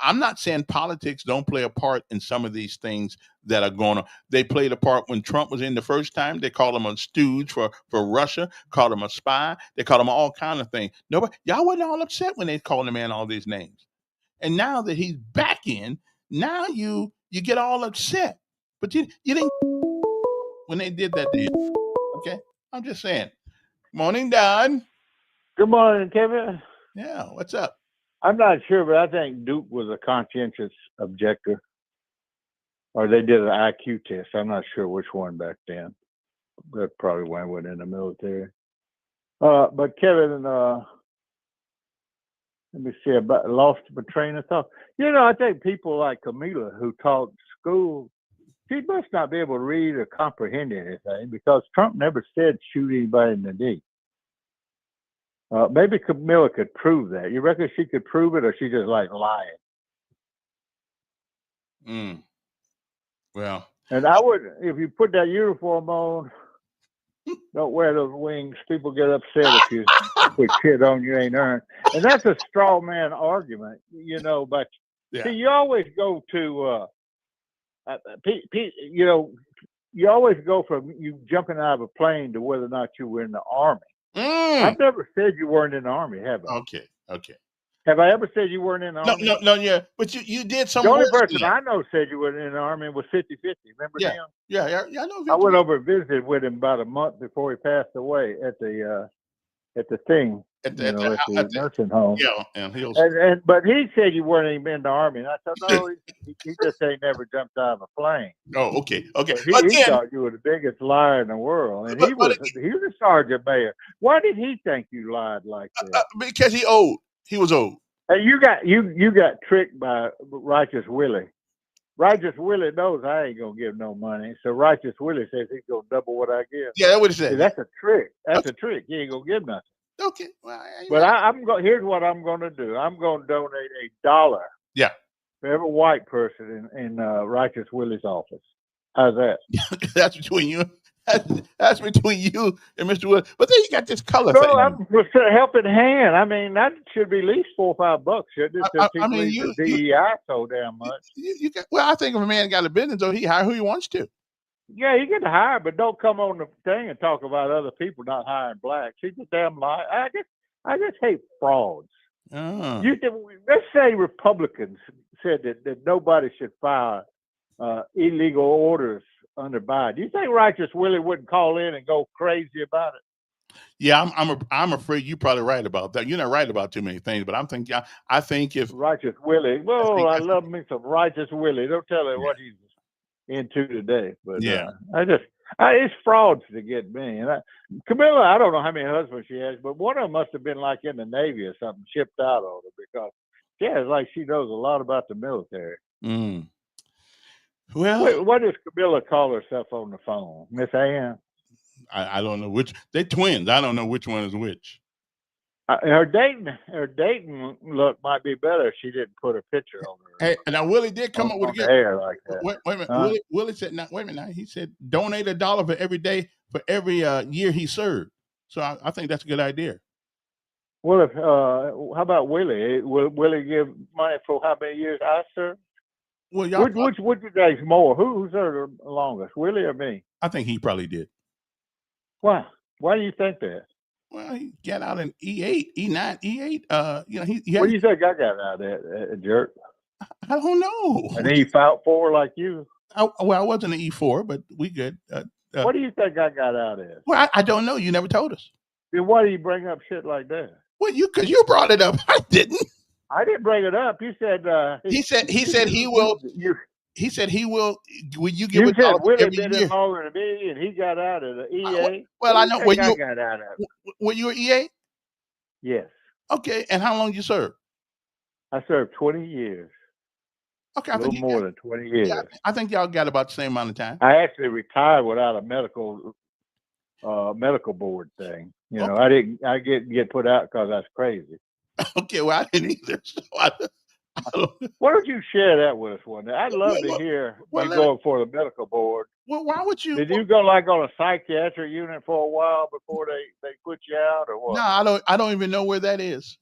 I'm not saying politics don't play a part in some of these things that are going on. They played a part when Trump was in the first time. They called him a stooge for Russia, called him a spy. They called him all kind of things. Nobody, y'all wasn't all upset when they called the man all these names. And now that he's back in, now you get all upset. But you didn't when they did that to you. Okay, I'm just saying. Morning, Don. Good morning, Kevin. Yeah, what's up? I'm not sure, but I think Duke was a conscientious objector, or they did an IQ test. I'm not sure which one back then. That probably when I went in the military. But Kevin, let me see. I lost my train of thought. I think people like Camilla who taught school, she must not be able to read or comprehend anything because Trump never said shoot anybody in the knee. Maybe Camilla could prove that. You reckon she could prove it, or she just like lying? Well, and I would, if you put that uniform on, don't wear those wings. People get upset if you put shit on you ain't earned. And that's a straw man argument, But see, you always go to. You always go from you jumping out of a plane to whether or not you were in the Army. I've never said you weren't in the Army, have I? Okay. Have I ever said you weren't in the Army? No, yeah. But you did some. The only person I know said you were in the Army was 50-50. Remember him? Yeah, I know. 50. I went over and visited with him about a month before he passed away at the thing. At the nursing home. Yeah, and but he said you weren't even in the Army. And I said, no, he just ain't never jumped out of a plane. Oh, okay. He thought you were the biggest liar in the world, and he was a sergeant major. Why did he think you lied like that? Because he old. He was old. And you got tricked by Righteous Willie. Righteous Willie knows I ain't gonna give no money, so Righteous Willie says he's gonna double what I give. Yeah, that's what he said. See, that's a trick. That's a trick. He ain't gonna give nothing. Okay. Well, I'm going. Here's what I'm going to do. I'm going to donate $1. Yeah. For every white person in Righteous Willie's office. How's that? That's between you. That's between you and Mr. Willie. But then you got this color thing. I'm a helping hand. I mean, that should be at least $4 or $5, shouldn't it? I mean, DEI so damn much. I think if a man got a business, so he hire who he wants to. Yeah, you get to hire, but don't come on the thing and talk about other people not hiring blacks. He's a damn lie. I just hate frauds. Oh. Let's say Republicans said that nobody should file illegal orders under Biden. Do you think Righteous Willie wouldn't call in and go crazy about it? Yeah, I'm afraid you're probably right about that. You're not right about too many things, but I think if Righteous Willie, I love me some Righteous Willie. Don't tell him what he's into today, but it's frauds to get me. And Camilla, I don't know how many husbands she has, but one of them must have been like in the Navy or something, shipped out on her because she knows a lot about the military. Well, What does Camilla call herself on the phone? Miss Ann? I don't know which. They're twins. I don't know which one is which. Her dating look might be better if she didn't put a picture on her. Hey, now Willie did come up with a on gift. the air like that. Wait a minute. Huh? Willie said, "Now wait a minute." Now he said, "Donate $1 for every day for every year he served." So I think that's a good idea. Well, if how about Willie? Will Willie give money for how many years I served? Well, y'all. Which you guys more? Who served the longest, Willie or me? I think he probably did. Why? Why do you think that? Well, he got out in E8, E9, E8. What do you think I got out of that, jerk? I don't know. And he fought for her like you. I wasn't an E4, but we good. What do you think I got out of it? Well, I don't know. You never told us. Then why do you bring up shit like that? Well, because you brought it up. I didn't. I didn't bring it up. You said He said he will. He said he will. Will you give You it said all Willie every been year? in longer than me, and he got out of the EA. Well, I know. What do you think I got out of it? Were you an EA? Yes, Okay, and how long you served? I served 20 years. Okay, A little more than 20 years. Yeah, I think y'all got about the same amount of time. I actually retired without a medical board thing. You know, I didn't. I get put out because I was crazy. Okay, well, I didn't either. So I don't, Why don't you share that with us one day? I'd love to hear you going for the medical board. Well, why would you? Did you go like on a psychiatric unit for a while before they put you out, or what? No, I don't even know where that is.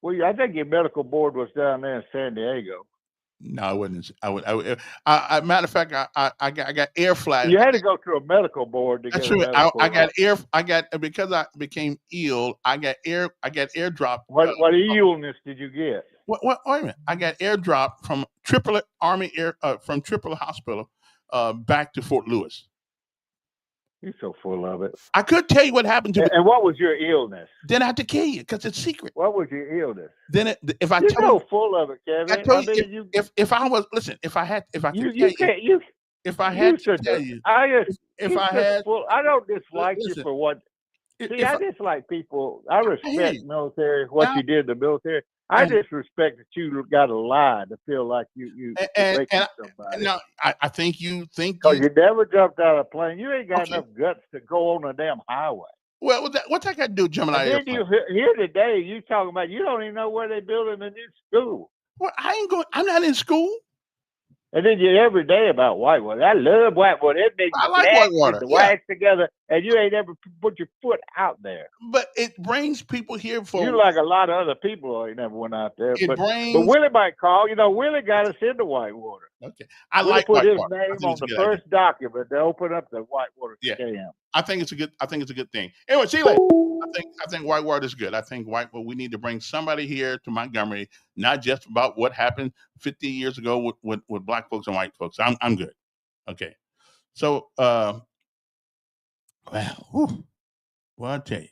Well, I think your medical board was down there in San Diego. No, I wouldn't. Matter of fact, I got air flight. You had to go to a medical board to That's get true. a medical. I got because I became ill. I got airdrop. What illness did you get? Wait a minute. I got airdrop from Tripoli Army from Tripoli Hospital back to Fort Lewis. You're so full of it. I could tell you what happened to me. And what was your illness? Then I have to kill you because it's secret. What was your illness? Then if I You're tell so full of it, Kevin. I tell you, if I was listen, if I had to tell you, I don't dislike you for what. See, I dislike people. I respect military, what you did in the military. I just respect that you got to lie to feel like you and somebody. No, I think you think because you never jumped out of a plane. You ain't got enough guts to go on a damn highway. Well, what's that got to do with jumping out of airplane? Here today, you talking about you don't even know where they're building a new school. Well, I'm not in school. And then you every day about Whitewater. I love Whitewater. It makes I like Whitewater. The whites together, and you ain't ever put your foot out there. But it brings people here for you like a lot of other people ain't never went out there. But brings. But Willie might call. You know, Willie got us into Whitewater. Okay, Willie like put Whitewater. his name on the first document to open up the Whitewater scam. I think it's a good thing. Anyway, Sheila, I think Whitewater is good. I think we need to bring somebody here to Montgomery, not just about what happened 50 years ago with black folks and white folks. I'm good. Okay. So well, I'll tell you.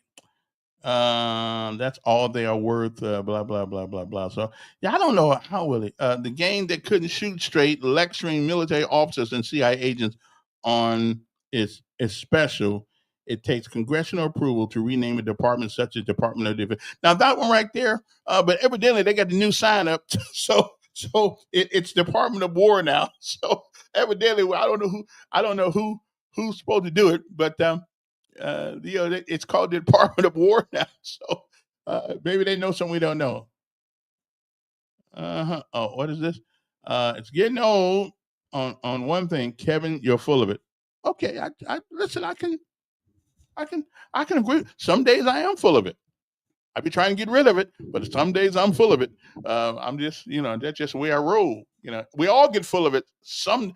That's all they are worth, blah, blah, blah, blah, blah. So yeah, I don't know how Willie. The gang that couldn't shoot straight, lecturing military officers and CIA agents on is special. It takes congressional approval to rename a department such as Department of Defense. Now that one right there, but evidently they got the new sign up, so it's Department of War now. So evidently, I don't know who's supposed to do it, but it's called the Department of War now. So maybe they know something we don't know. Oh, what is this? It's getting old on one thing, Kevin. You're full of it. Okay, I listen. I can agree. Some days I am full of it. I be trying to get rid of it, but some days I'm full of it. I'm just, that's just the way I roll. We all get full of it sometime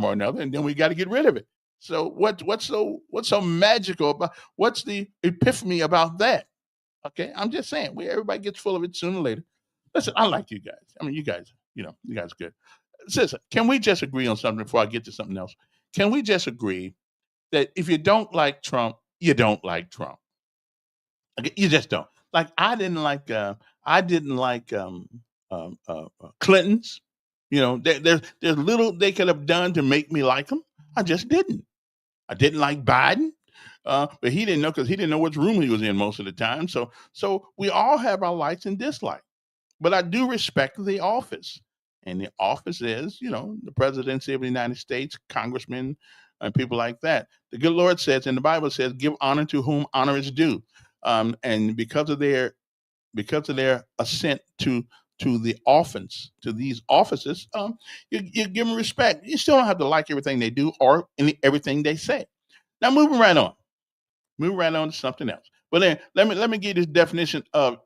or another, and then we got to get rid of it. So what's so magical about what's the epiphany about that? Okay, I'm just saying, everybody gets full of it sooner or later. Listen, I like you guys. I mean, you guys good. Listen, can we just agree on something before I get to something else? Can we just agree that if you don't like Trump, you don't like Trump? Okay, you just don't. Like I didn't like Clinton's. There's little they could have done to make me like him. I just didn't. I didn't like Biden, but he didn't know because he didn't know which room he was in most of the time. So we all have our likes and dislikes. But I do respect the office, And the office is, the presidency of the United States, congressmen, and people like that. The good Lord says, and the Bible says, give honor to whom honor is due. And because of their assent to the office, to these offices, you give them respect. You still don't have to like everything they do or everything they say. Now, moving right on to something else. But then let me give this definition of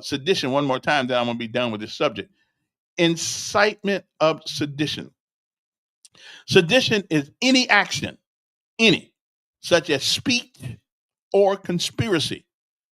sedition one more time. Then I'm gonna be done with this subject. Incitement of sedition. Sedition is any action, such as speech or conspiracy,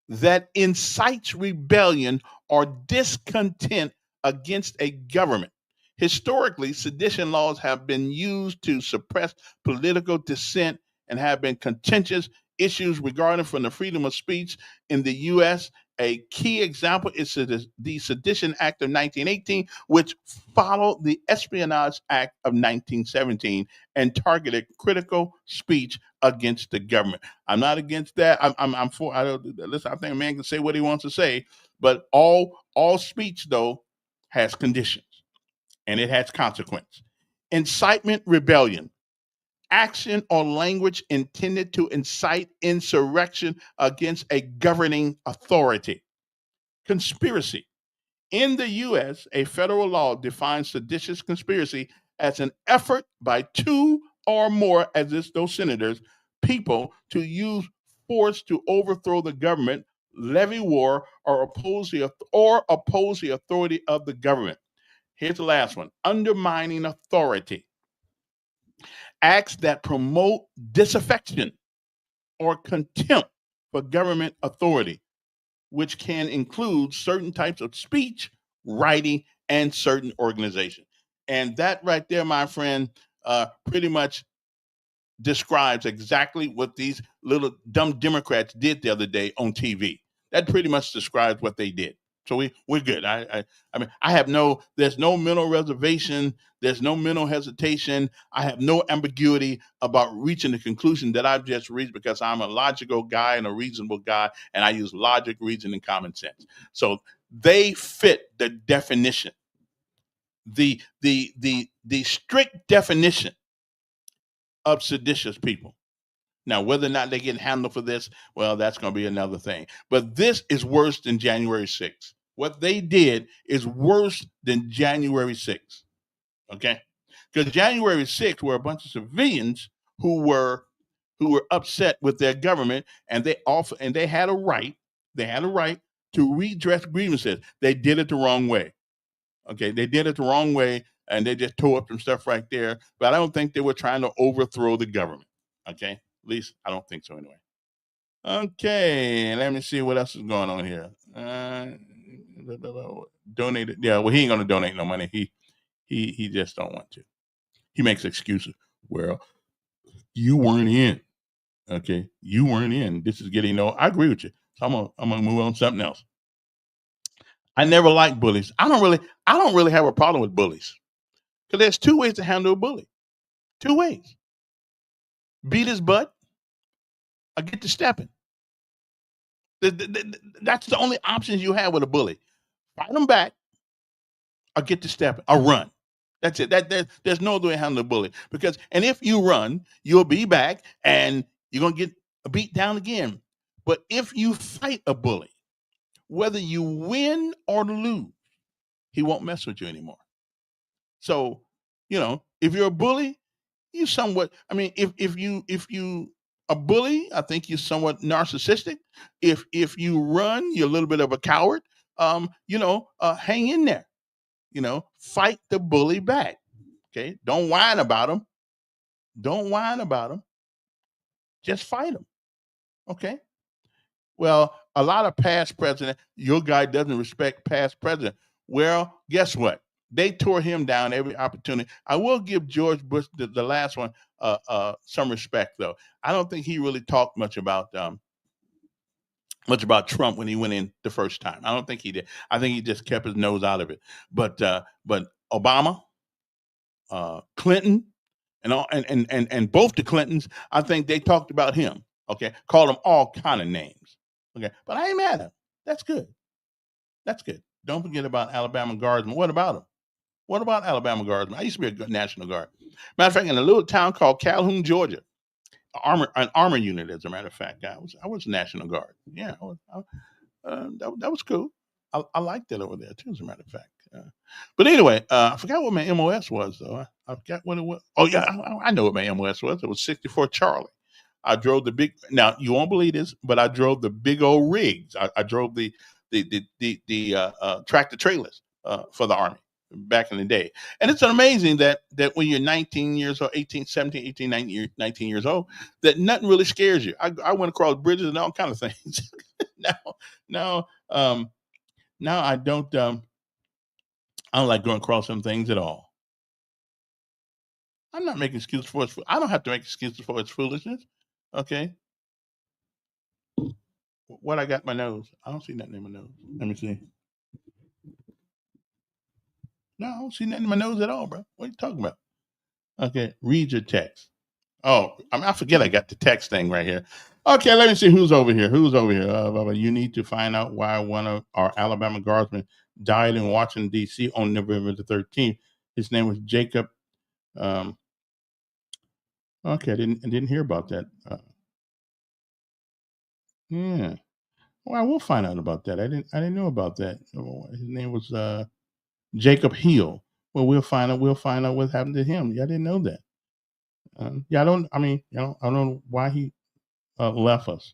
that incites rebellion or discontent against a government. Historically, sedition laws have been used to suppress political dissent and have been contentious issues regarding from the freedom of speech in the U.S. A key example is the Sedition Act of 1918, which followed the Espionage Act of 1917 and targeted critical speech against the government. I'm not against that. I'm for. Listen, I think a man can say what he wants to say, but all speech though has conditions and it has consequence. Incitement, rebellion. Action or language intended to incite insurrection against a governing authority. Conspiracy. In the U.S., a federal law defines seditious conspiracy as an effort by two or more, as is those senators, people to use force to overthrow the government, levy war, or oppose the authority of the government. Here's the last one: undermining authority. Acts that promote disaffection or contempt for government authority, which can include certain types of speech, writing, and certain organizations. And that right there, my friend, pretty much describes exactly what these little dumb Democrats did the other day on TV. That pretty much describes what they did. So we're good. I mean, there's no mental reservation. There's no mental hesitation. I have no ambiguity about reaching the conclusion that I've just reached because I'm a logical guy and a reasonable guy, and I use logic, reason, and common sense. So they fit the definition, the strict definition of seditious people. Now, whether or not they get handled for this, well, that's going to be another thing. But this is worse than January 6th. What they did is worse than January 6th. Okay? Because January 6th were a bunch of civilians who were upset with their government, and they had a right to redress grievances. They did it the wrong way. Okay, they did it the wrong way, and they just tore up some stuff right there. But I don't think they were trying to overthrow the government. Okay, at least I don't think so anyway. Okay, let me see what else is going on here. Donated, yeah. Well, he ain't gonna donate no money. He just don't want to. He makes excuses. Well, you weren't in. Okay, you weren't in. This is getting no. I agree with you. So I'm gonna move on to something else. I never liked bullies. I don't really have a problem with bullies. Because there's two ways to handle a bully. Two ways. Beat his butt or get to stepping. That's the only options you have with a bully. Fight him back or get to stepping or run. That's it. There's no other way to handle a bully. And if you run, you'll be back and you're going to get beat down again. But if you fight a bully, whether you win or lose, he won't mess with you anymore. So, if you're a bully, you somewhat, I mean, if you a bully, I think you're somewhat narcissistic. If you run, you're a little bit of a coward. Hang in there. Fight the bully back. Okay? Don't whine about him. Just fight him. Okay? Well, a lot of past presidents, your guy doesn't respect past president. Well, guess what? They tore him down every opportunity. I will give George Bush, the last one, some respect, though. I don't think he really talked much about Trump when he went in the first time. I don't think he did. I think he just kept his nose out of it. But Obama, Clinton, and both the Clintons, I think they talked about him. Okay, called him all kind of names. Okay, but I ain't mad at him. That's good. Don't forget about Alabama Guardsmen. What about him? What about Alabama Guardsmen? I used to be a National Guard. Matter of fact, in a little town called Calhoun, Georgia, an armor unit. As a matter of fact, I was National Guard. Yeah, that was cool. I liked it over there too. As a matter of fact, but anyway, I forgot what my MOS was though. I forgot what it was. Oh yeah, I know what my MOS was. It was 64 Charlie. I drove the big. Now you won't believe this, but I drove the big old rigs. I drove the tractor trailers for the Army back in the day. And it's amazing that when you're 19 years old, 18, 17, 18, 19 years old, that nothing really scares you. I went across bridges and all kind of things. now, now, now I don't like going across some things at all. I'm not making excuses for it. I don't have to make excuses for its foolishness. Okay. What I got in my nose? I don't see nothing in my nose. Let me see. No, I don't see nothing in my nose at all, bro. What are you talking about? Okay, read your text. Oh, I forget I got the text thing right here. Okay, let me see who's over here. Who's over here? You need to find out why one of our Alabama Guardsmen died in Washington, D.C. on November the 13th. His name was Jacob. Okay, I didn't hear about that. Yeah. Well, we'll find out about that. I didn't know about that. His name was Jacob Hill. Well, we'll find out. We'll find out what happened to him. Yeah, I didn't know that. Yeah, I don't. I mean, I don't know why he left us.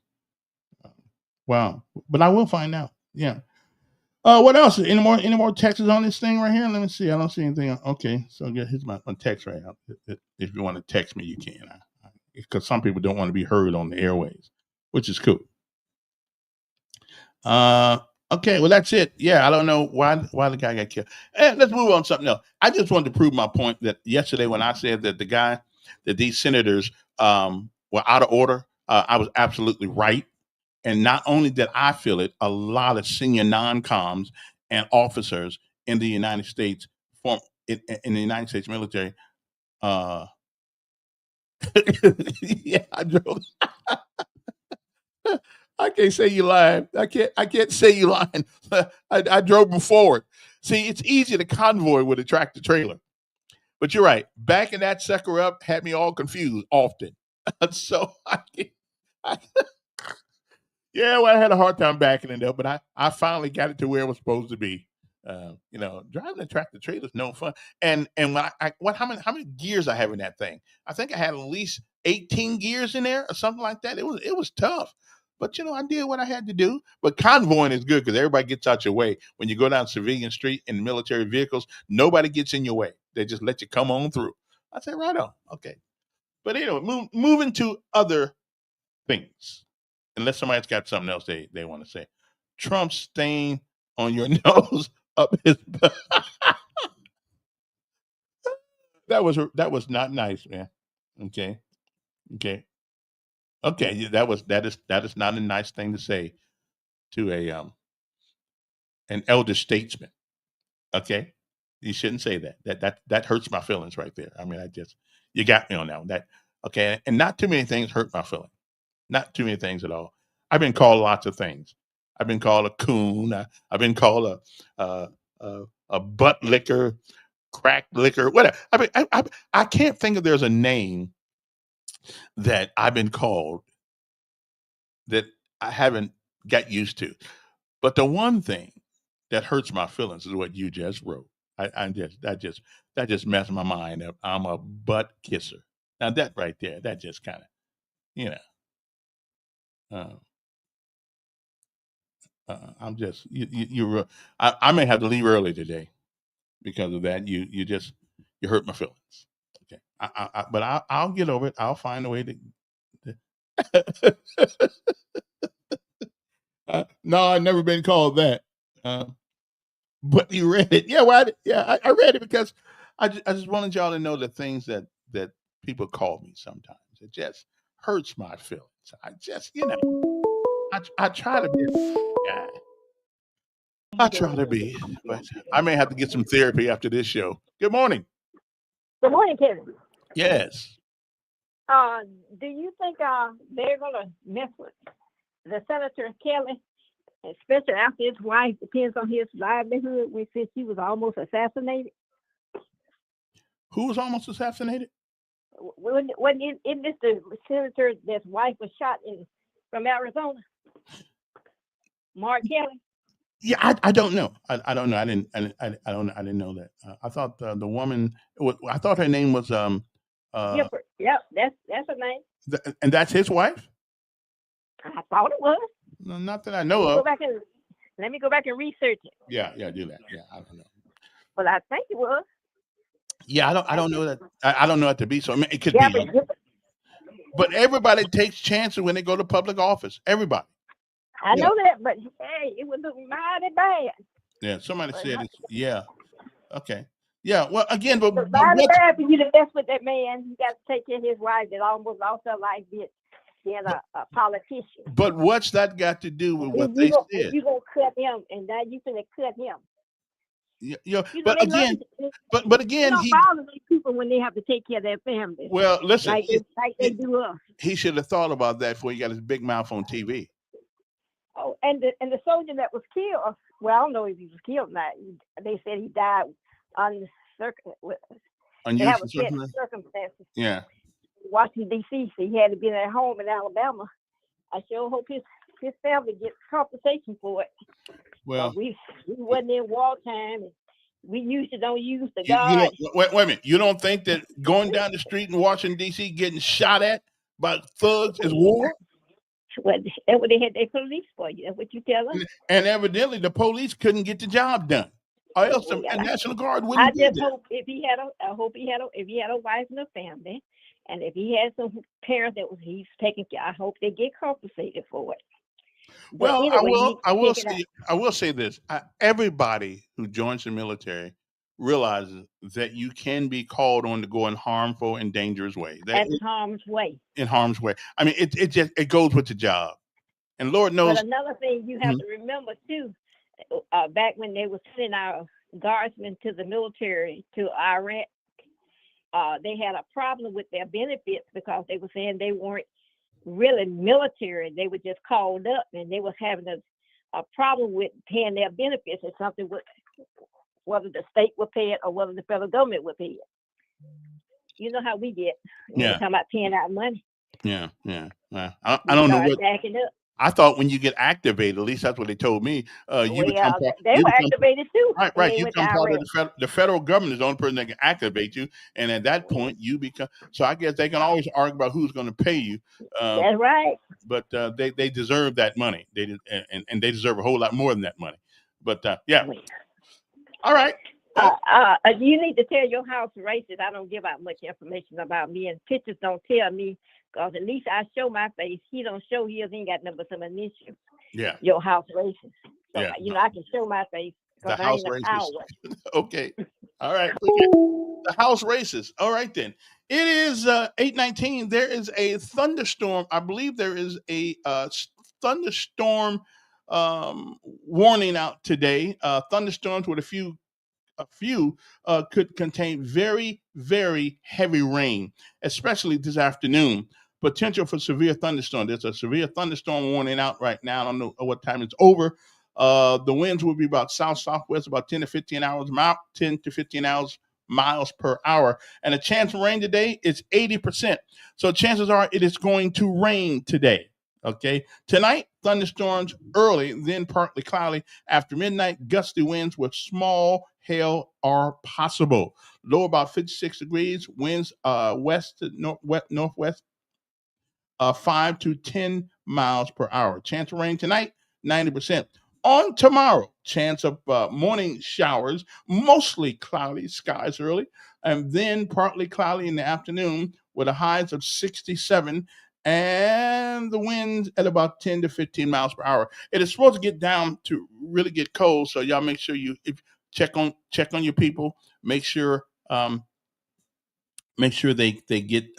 Wow, but I will find out. Yeah. What else? Any more texts on this thing right here? Let me see. I don't see anything. Okay, so here's my text right now. If you want to text me, you can. Because some people don't want to be heard on the airways, which is cool. Okay, well that's it. Yeah, I don't know why the guy got killed. Let's move on to something else. I just wanted to prove my point that yesterday when I said that these senators were out of order, I was absolutely right. And not only did I feel it, a lot of senior non-coms and officers in the United States in the United States military. Yeah, I drove. I can't say you lying. I can't say you lying. I drove them forward. See, it's easy to convoy with a tractor trailer. But you're right. Backing that sucker up had me all confused often. So yeah, well, I had a hard time backing it up, but I finally got it to where it was supposed to be. Driving a tractor trailer is no fun. And when how many gears I have in that thing? I think I had at least 18 gears in there or something like that. It was tough. But I did what I had to do. But convoying is good because everybody gets out your way. When you go down civilian street in military vehicles, nobody gets in your way. They just let you come on through. I said, right on. Okay. But anyway, moving to other things. Unless somebody's got something else they want to say. Trump stain on your nose up his butt. That was not nice, man. Okay. Okay. Okay. Yeah, that is not a nice thing to say to an elder statesman. Okay. You shouldn't say that. That hurts my feelings right there. I mean, you got me on that one. That okay, and not too many things hurt my feelings. Not too many things at all. I've been called lots of things. I've been called a coon. I've been called a butt licker, crack licker, whatever. I mean, I can't think if there's a name that I've been called that I haven't got used to. But the one thing that hurts my feelings is what you just wrote. That just messed my mind up. I'm a butt kisser. Now that right there, that just kind of, you know, I'm just I may have to leave early today because of that. You hurt my feelings. Okay, but I'll get over it. I'll find a way to no, I've never been called that. But you read it. Yeah, well, I read it because I just wanted y'all to know the things that people call me sometimes. It just hurts my feelings. I just, I try to be a guy. I try to be, but I may have to get some therapy after this show. Good morning. Good morning, Kevin. Yes. Do you think they're gonna mess with the Senator Kelly, especially after his wife depends on his livelihood, since he was almost assassinated? Who was almost assassinated? Isn't this the senator that's wife was shot from Arizona? Mark Kelly. Yeah, I don't know. I don't know. I didn't know that. I thought the woman. I thought her name was Gifford. Yep, that's her name. and that's his wife. I thought it was. No, not that I know of. Let me go back and research it. Yeah, do that. Yeah, I don't know. But I think it was. Yeah, I don't know that. I don't know that to be. So I mean, it could be. But everybody takes chances when they go to public office. Everybody. I know that, but hey, it would look mighty bad. Yeah, somebody said it's. Yeah. Okay. Yeah. Well, again, but mighty bad for you to mess with that man. You got to take care of his wife that almost lost her life being a politician. But what's that got to do with what they said? If you gonna cut him, and now you finna cut him. Yeah, but again, he bother these people when they have to take care of their families. Well, listen, like they do us. He should have thought about that before he got his big mouth on TV. Oh, and the soldier that was killed. Well, I don't know if he was killed or not. They said he died unusual circumstances. Yeah. Washington D.C. So he had to be at home in Alabama. I sure hope his family gets compensation for it. Well, we wasn't in wartime, and we usually don't use the guards. Wait a minute. You don't think that going down the street in Washington D.C. getting shot at by thugs is war? Well, that's what they had their police for you. That's what you tell them. And evidently, the police couldn't get the job done, or else the National Guard wouldn't. I just hope if he had a wife and a family, and if he had some parents that he's taking care, I hope they get compensated for it. Well, anyway, I will say this: everybody who joins the military realizes that you can be called on to go in harmful and dangerous ways. In harm's way. I mean, it goes with the job, and Lord knows. But another thing you have to remember too, back when they were sending our guardsmen to the military to Iraq, they had a problem with their benefits because they were saying they weren't really military. They were just called up, and they was having a problem with paying their benefits or something, with whether the state would pay it or whether the federal government would pay it. You know how we get. We're talking about paying out money. Yeah. I don't know what. Backing up. I thought when you get activated, at least that's what they told me. They were activated too. Right. You become part of the federal government is the only person that can activate you, and at that point, you become. So I guess they can always argue about who's going to pay you. That's right. But they deserve that money. They did, and they deserve a whole lot more than that money. But yeah. All right. You need to tell your house races. I don't give out much information about me, and pictures don't tell me. Because at least I show my face. He don't show his. He ain't got number some initials. Yeah. Your house races. So, I can show my face. The house races. Okay. All right. The house races. All right, then. It is 8:19. There is a thunderstorm. I believe there is a thunderstorm warning out today. Thunderstorms with a few could contain very, very heavy rain, especially this afternoon. Potential for severe thunderstorm. There's a severe thunderstorm warning out right now. I don't know what time it's over. The winds will be about southwest, about 10 to 15 miles per hour. And the chance of rain today is 80%. So chances are it is going to rain today. Okay. Tonight, thunderstorms early, then partly cloudy. After midnight, gusty winds with small hail are possible. Low about 56 degrees. Winds west to northwest, 5 to 10 miles per hour. Chance of rain tonight, 90%. On tomorrow, chance of morning showers, mostly cloudy skies early, and then partly cloudy in the afternoon with a highs of 67 and the winds at about 10 to 15 miles per hour. It is supposed to get down to really get cold, so y'all make sure you check on your people. Make sure they get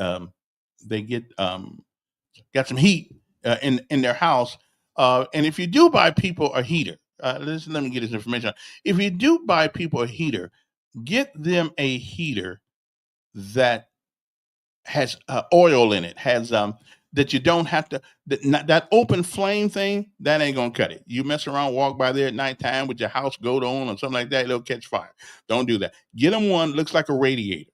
got some heat in their house. And if you do buy people a heater, let me get this information. If you do buy people a heater, get them a heater that has oil in it, has that you don't have to, that open flame thing, that ain't gonna cut it. You mess around, walk by there at nighttime with your house goat on or something like that, it'll catch fire. Don't do that. Get them one looks like a radiator.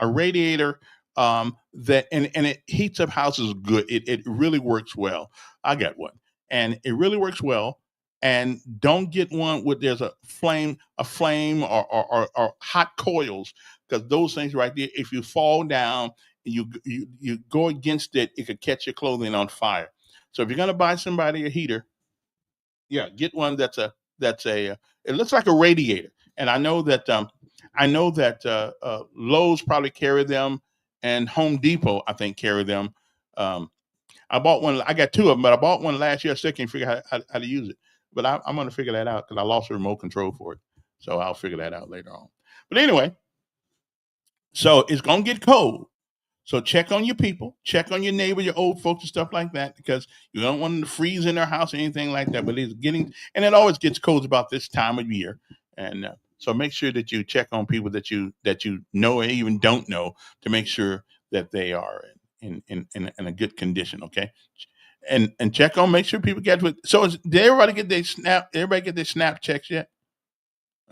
radiator that and it heats up houses good. It really works well. I got one, and it really works well. And don't get one with there's a flame or hot coils, because those things right there, if you fall down and you go against it, it could catch your clothing on fire. So if you're gonna buy somebody a heater, yeah, get one that's a it looks like a radiator. And I know that Lowe's probably carry them, and Home Depot I think carry them. Um, I bought one. I got two of them, but I bought one last year. I still can't figure out how to use it. But I'm going to figure that out because I lost the remote control for it. So I'll figure that out later on. But anyway, so it's going to get cold. So check on your people, check on your neighbor, your old folks and stuff like that, because you don't want them to freeze in their house or anything like that. But it's getting, and it always gets cold about this time of year. And so make sure that you check on people that you know or even don't know, to make sure that they are in a good condition. Okay. And check on, make sure people get with. So did everybody get their snap checks yet?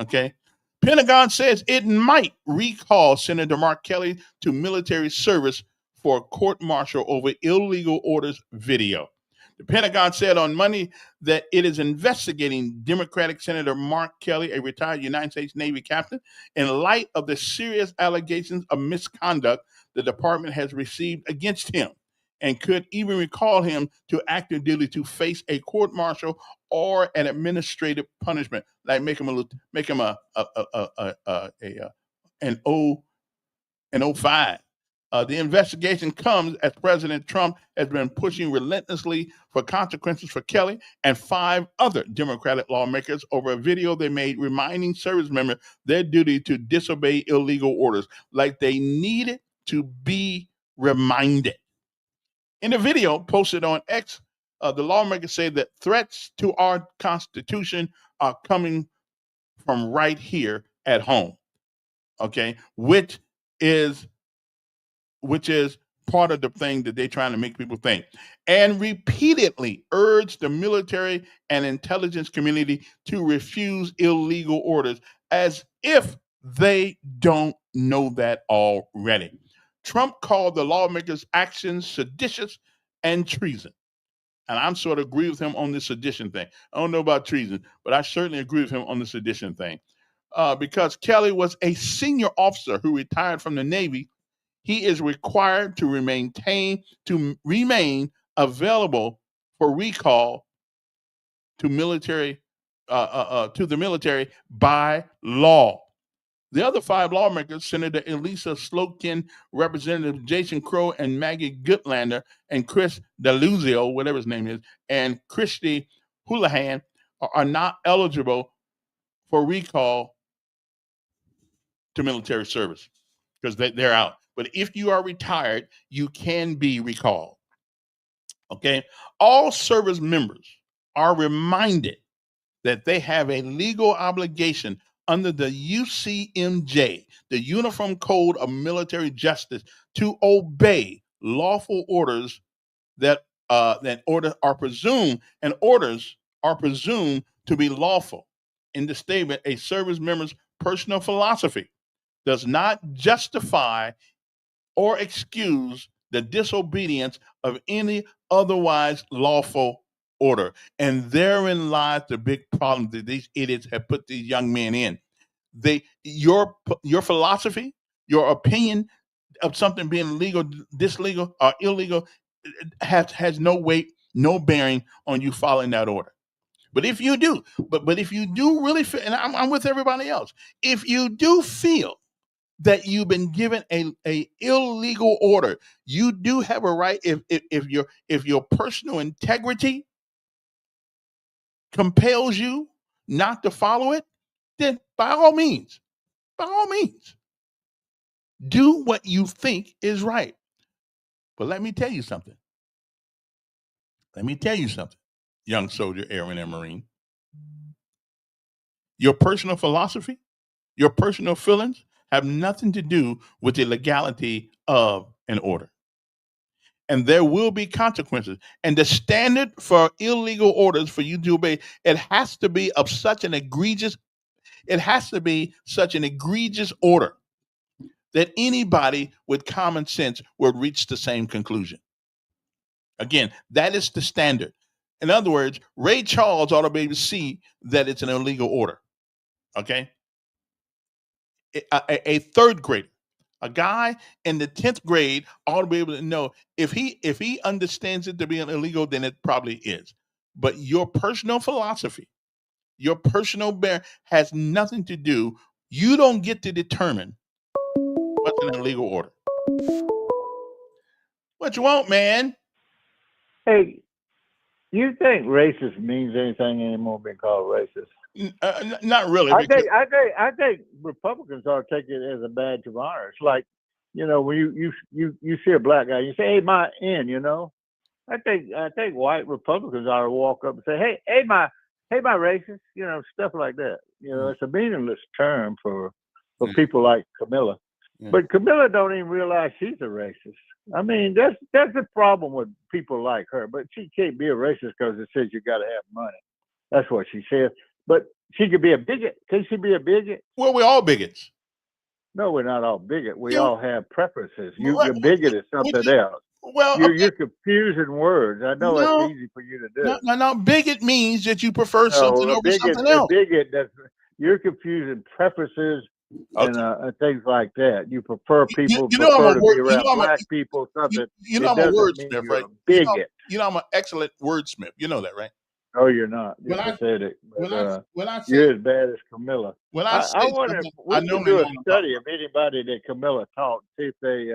Okay. Pentagon says it might recall Senator Mark Kelly to military service for a court martial over illegal orders video. The Pentagon said on Monday that it is investigating Democratic Senator Mark Kelly, a retired United States Navy captain, in light of the serious allegations of misconduct the department has received against him, and could even recall him to active duty to face a court martial or an administrative punishment, like make him an O5. The investigation comes as President Trump has been pushing relentlessly for consequences for Kelly and 5 other Democratic lawmakers over a video they made reminding service members their duty to disobey illegal orders, like they needed to be reminded. In the video posted on X, the lawmakers say that threats to our Constitution are coming from right here at home, okay, which is part of the thing that they're trying to make people think, and repeatedly urged the military and intelligence community to refuse illegal orders, as if they don't know that already. Trump called the lawmakers' actions seditious and treason. And I'm sort of agree with him on the sedition thing. I don't know about treason, but I certainly agree with him on the sedition thing. Because Kelly was a senior officer who retired from the Navy, he is required to remain available for recall to military to the military by law. The other 5 lawmakers, Senator Elisa Slotkin, Representative Jason Crow, and Maggie Goodlander, and Chris Deluzio, whatever his name is, and Christy Houlihan, are not eligible for recall to military service because they're out. But if you are retired, you can be recalled. Okay? All service members are reminded that they have a legal obligation under the UCMJ, the Uniform Code of Military Justice, to obey lawful orders orders are presumed to be lawful. In the statement, a service member's personal philosophy does not justify or excuse the disobedience of any otherwise lawful order. And therein lies the big problem that these idiots have put these young men in. Your philosophy, your opinion of something being legal, dislegal, or illegal has no weight, no bearing on you following that order. But if you do, but if you do really feel, and I'm with everybody else, if you do feel that you've been given a illegal order, you do have a right. If your personal integrity compels you not to follow it, then by all means, do what you think is right. But let me tell you something. Young soldier, airman, and Marine. Your personal philosophy, your personal feelings have nothing to do with the legality of an order. And there will be consequences. And the standard for illegal orders for you to obey, it has to be such an egregious order that anybody with common sense would reach the same conclusion. Again, that is the standard. In other words, Ray Charles ought to be able to see that it's an illegal order. Okay? A third grader, a guy in the 10th grade ought to be able to know if he understands it to be illegal, then it probably is. But your personal philosophy, your personal bear has nothing to do. You don't get to determine what's an illegal order. What you want, man? Hey, you think racist means anything anymore? Being called racist? Not really. I think Republicans are taking it as a badge of honor. It's like, when you see a black guy, you say, "Hey, my N," I think white Republicans ought to walk up and say, "Hey, my racist," stuff like that. It's a meaningless term for people like Camilla. Yeah. But Camilla don't even realize she's a racist. I mean, that's the problem with people like her. But she can't be a racist because it says you got to have money. That's what she said. But she could be a bigot. Can she be a bigot? Well, we're all bigots. No, we're not all bigot. We You- all have preferences. What- Your bigot is something else. Well, You're confusing words. I know No. it's easy for you to do. no. Bigot means that you prefer something a over bigot, something else. A bigot, you're confusing preferences and things like that. You prefer people You know I'm prefer a to word- be you around know I'm a- black people. Something. You know It I'm a doesn't mean wordsmith, you're right? a bigot. You know I'm an excellent wordsmith. You know that, right? No, you're not. You're When I- pathetic. When I say You're as bad as Camilla. when I say I wonder if something, we I should normally do know a what I'm study of anybody that Camilla taught, see if they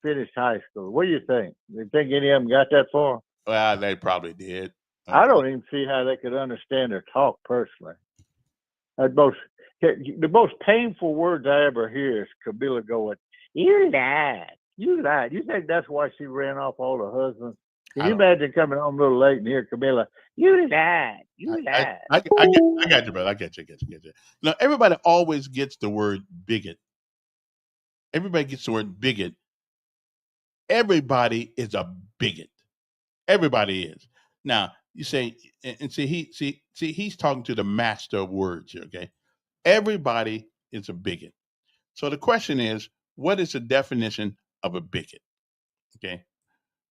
finished high school. What do you think? You think any of them got that far? Well, they probably did. I don't even see how they could understand or talk personally. The most painful words I ever hear is Camilla going, "You lied. You lied." You think that's why she ran off all her husbands? Can I you don't- imagine coming home a little late and hear Camilla, "You lied. You lied." I got you, brother. I get you. Now, everybody always gets the word bigot. Everybody gets the word bigot. Everybody is a bigot. Everybody is. Now, you say, and see, he's talking to the master of words here, okay? Everybody is a bigot. So the question is, what is the definition of a bigot? Okay.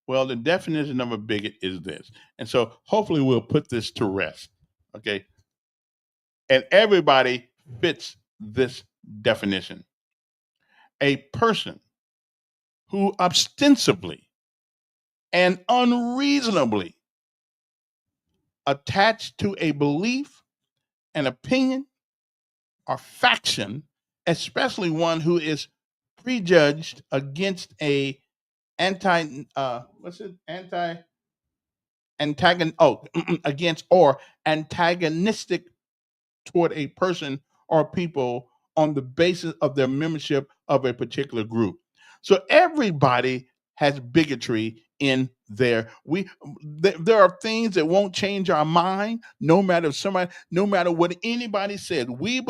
Well, the definition of a bigot is this. And so hopefully we'll put this to rest. Okay. And everybody fits this definition. A person who ostensibly and unreasonably attached to a belief, an opinion, or faction, especially one who is prejudged against a against or antagonistic toward a person or people on the basis of their membership of a particular group. So everybody has bigotry in there. There are things that won't change our mind, no matter what anybody said. We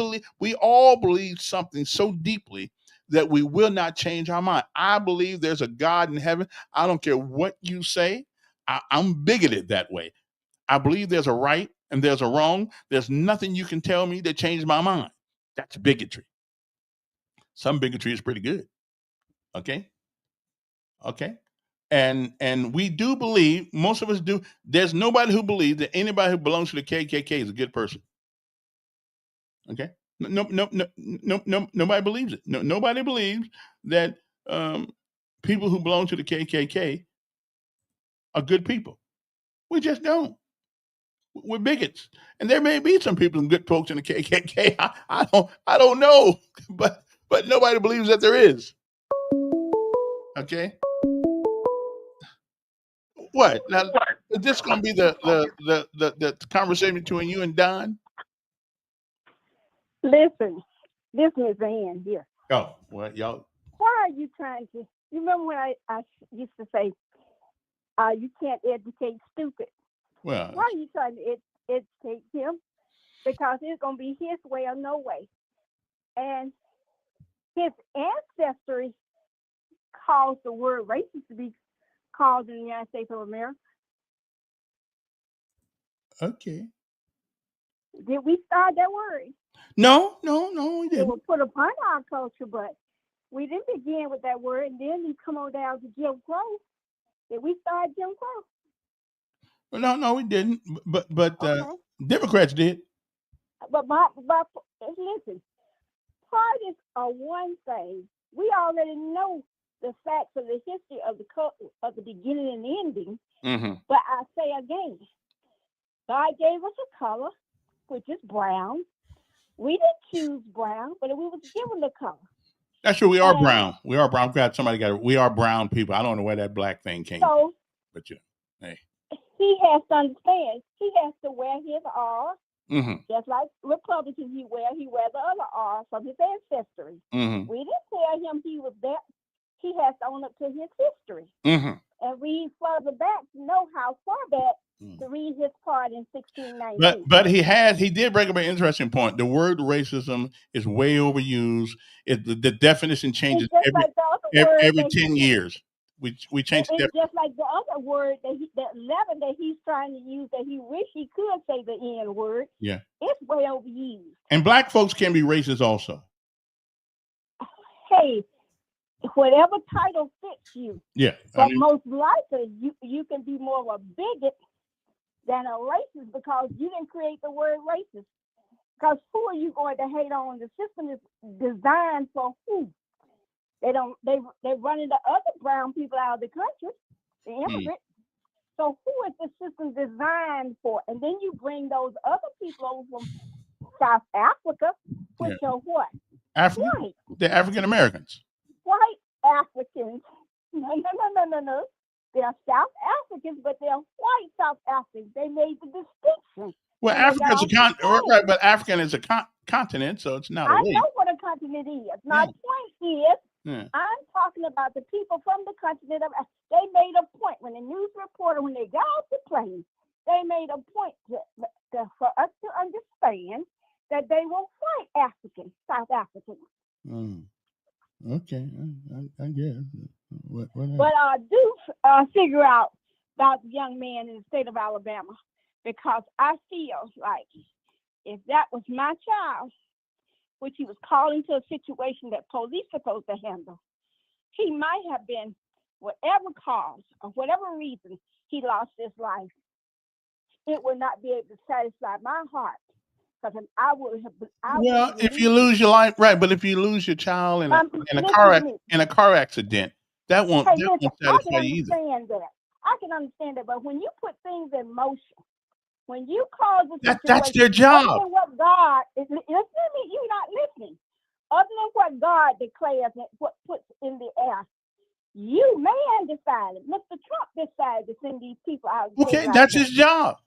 all believe something so deeply that we will not change our mind. I believe there's a God in heaven. I don't care what you say. I'm bigoted that way. I believe there's a right and there's a wrong. There's nothing you can tell me that changed my mind. That's bigotry. Some bigotry is pretty good. Okay. And we do believe, most of us do. There's nobody who believes that anybody who belongs to the KKK is a good person. Okay. No, nobody believes it. Nobody believes that people who belong to the KKK are good people. We just don't. We're bigots, and there may be some people, some good folks in the KKK. I don't know, but nobody believes that there is. Okay. What now? Is this going to be the conversation between you and Don? Listen, this is Ann here. Oh, well, y'all. Why are you trying to? You remember when I used to say, you can't educate stupid. Well, Why are you trying to educate him? Because it's going to be his way or no way. And his ancestry caused the word racist to be called in the United States of America. okay. Did we start that word? No, we It didn't. was put upon our culture, but We didn't begin with that word, and then you come on down to Jim Crow. Did we start Jim Crow? No, we didn't. But Okay. Democrats did. But listen, parties are one thing. We already know the facts of the history of the beginning and ending. Mm-hmm. But I say again, God gave us a color, which is brown. We didn't choose brown, but we was given the color. That's true. We are brown. We are brown. We are brown people. I don't know where that black thing came from. But hey. He has to understand. He has to wear his R. Mm-hmm. Just like Republicans, he wear the other R from his ancestry. Mm-hmm. We didn't tell him he was that. He has to own up to his history. Mm-hmm. And read further back to know how far back to read his part in 1619. But he did bring up an interesting point. The word racism is way overused. The definition changes every 10 years. We change it. It's just like the other word that letter that he's trying to use that he wish he could say the N word. Yeah. It's way overused. And black folks can be racist also. Hey, whatever title fits you. Yeah. But most likely you can be more of a bigot than a racist because you didn't create the word racist. Because who are you going to hate on? The system is designed for who? They're running the other brown people out of the country, the immigrants. So who is the system designed for? And then you bring those other people over from South Africa, which are what? White. They're African Americans. White Africans. No. They're South Africans, but they're white South Africans. They made the distinction. Well, Africa's a continent, right? But African is a continent, so it's not a race. I know what a continent is. My point is, I'm talking about the people from the continent of Africa. They made a point when the news reporter, when they got off the plane, they made a point for us to understand that they were white Africans, South Africans. Okay, I guess. But I do figure out about the young man in the state of Alabama, because I feel like if that was my child, which he was called into a situation that police are supposed to handle, he might have been, whatever cause or whatever reason he lost his life, it would not be able to satisfy my heart. Because I would have. If you lose your life, right? But if you lose your child in a car accident, that won't satisfy you either. I can understand that, but when you put things in motion, when you cause a situation, that's their job. Other than what God is, listen to me, you're not listening. Other than what God declares and what puts in the air, you man decided. Mr. Trump decided to send these people out. Okay, that's his job.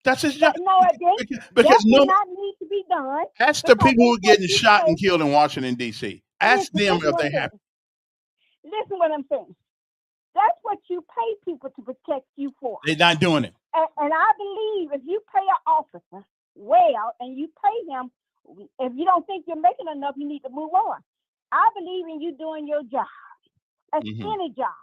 That's his job. No, it didn't. Because that did not need to be done. Ask the people who are getting shot and killed in Washington, D.C. Ask them if they have. Listen what I'm saying. That's what you pay people to protect you for. They're not doing it. And I believe if you pay an officer well and you pay him, if you don't think you're making enough, you need to move on. I believe in you doing your job. That's any job.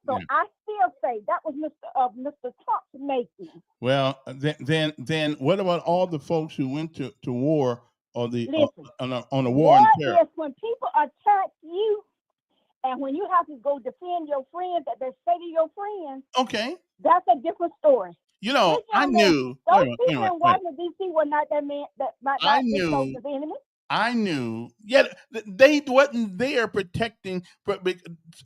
So I still say that was Mr. Trump's making. Well, then what about all the folks who went to war or the on the war on terror? Yes, when people attack you, and when you have to go defend your friends that they say to your friends, okay, that's a different story. You know, I knew those people in Washington D.C. were not that man that might not be the enemy. I knew, yet they wasn't there protecting,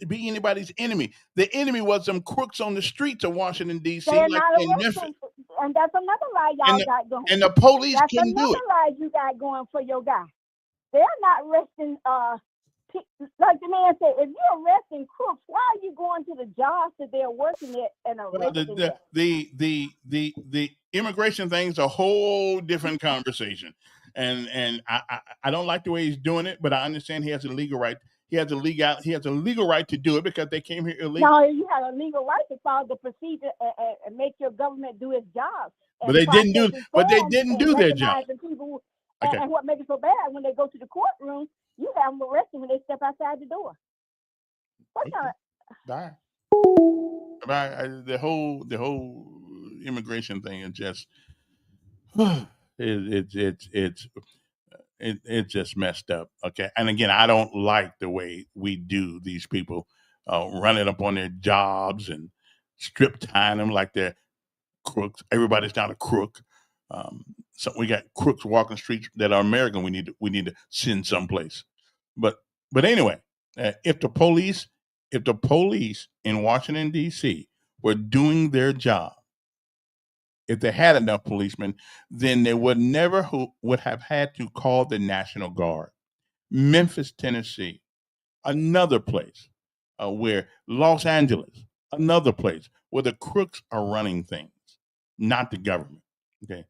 be anybody's enemy. The enemy was some crooks on the streets of Washington, D.C. And that's another lie y'all got going. And the police couldn't do it. That's another lie you got going for your guy. They're not arresting, like the man said, if you're arresting crooks, why are you going to the jobs that they're working at and arresting them? The immigration thing's a whole different conversation. And I don't like the way he's doing it, but I understand he has a legal right. He has a legal right to do it because they came here illegally. No, you have a legal right to follow the procedure and make your government do its job. But they didn't do their job. And what makes it so bad when they go to the courtroom, you have them arrested when they step outside the door. Bye. The whole immigration thing is just it's it's just messed up. Okay, and again, I don't like the way we do these people running up on their jobs and strip tying them like they're crooks. Everybody's not a crook. So we got crooks walking streets that are American. We need to send someplace. But but anyway, if the police in Washington D.C. were doing their job, if they had enough policemen, then they would never would have had to call the National Guard. Memphis, Tennessee, another place where Los Angeles, another place where the crooks are running things, not the government. Okay,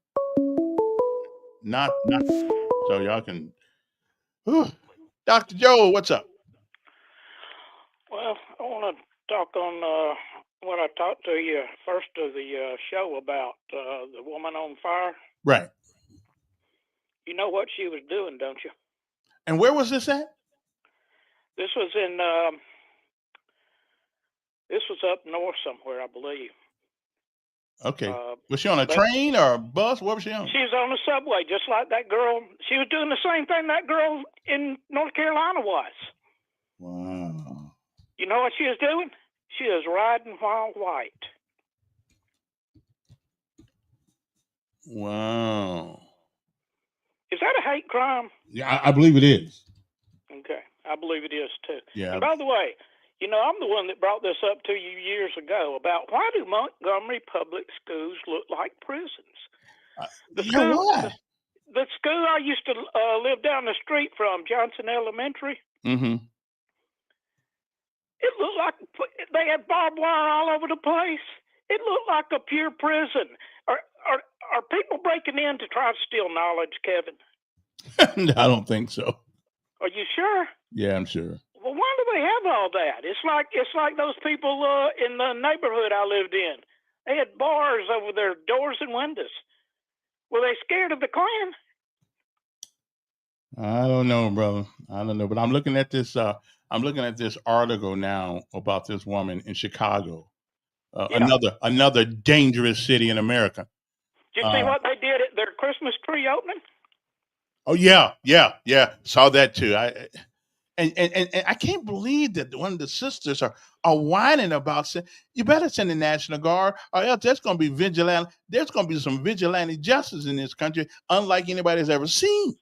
not so y'all can. Dr. Joe, what's up? Well, I want to talk on what I talked to you first of the show about the woman on fire. Right. You know what she was doing, don't you? And where was this at? This was in this was up north somewhere, I believe. Okay. Was she on a train or a bus? What was she on? She was on the subway, just like that girl. She was doing the same thing that girl in North Carolina was. Wow. You know what she was doing? She was riding while white. Wow. Is that a hate crime? Yeah, I believe it is. Okay, I believe it is too. Yeah. And by the way, you know, I'm the one that brought this up to you years ago about why do Montgomery public schools look like prisons? Why? The school I used to live down the street from, Johnson Elementary. Mm-hmm. It looked like they had barbed wire all over the place. It looked like a pure prison. Are people breaking in to try to steal knowledge, Kevin? I don't think so. Are you sure? Yeah, I'm sure. Well, why do they have all that? It's like those people in the neighborhood I lived in. They had bars over their doors and windows. Were they scared of the Klan? I don't know, brother. I don't know, but I'm looking at this. I'm looking at this article now about this woman in Chicago, another dangerous city in America. Did you see what they did at their Christmas tree opening? Oh yeah. Saw that too. And I can't believe that one of the sisters are whining about saying, you better send the National Guard or else there's going to be vigilante. There's going to be some vigilante justice in this country, unlike anybody's ever seen.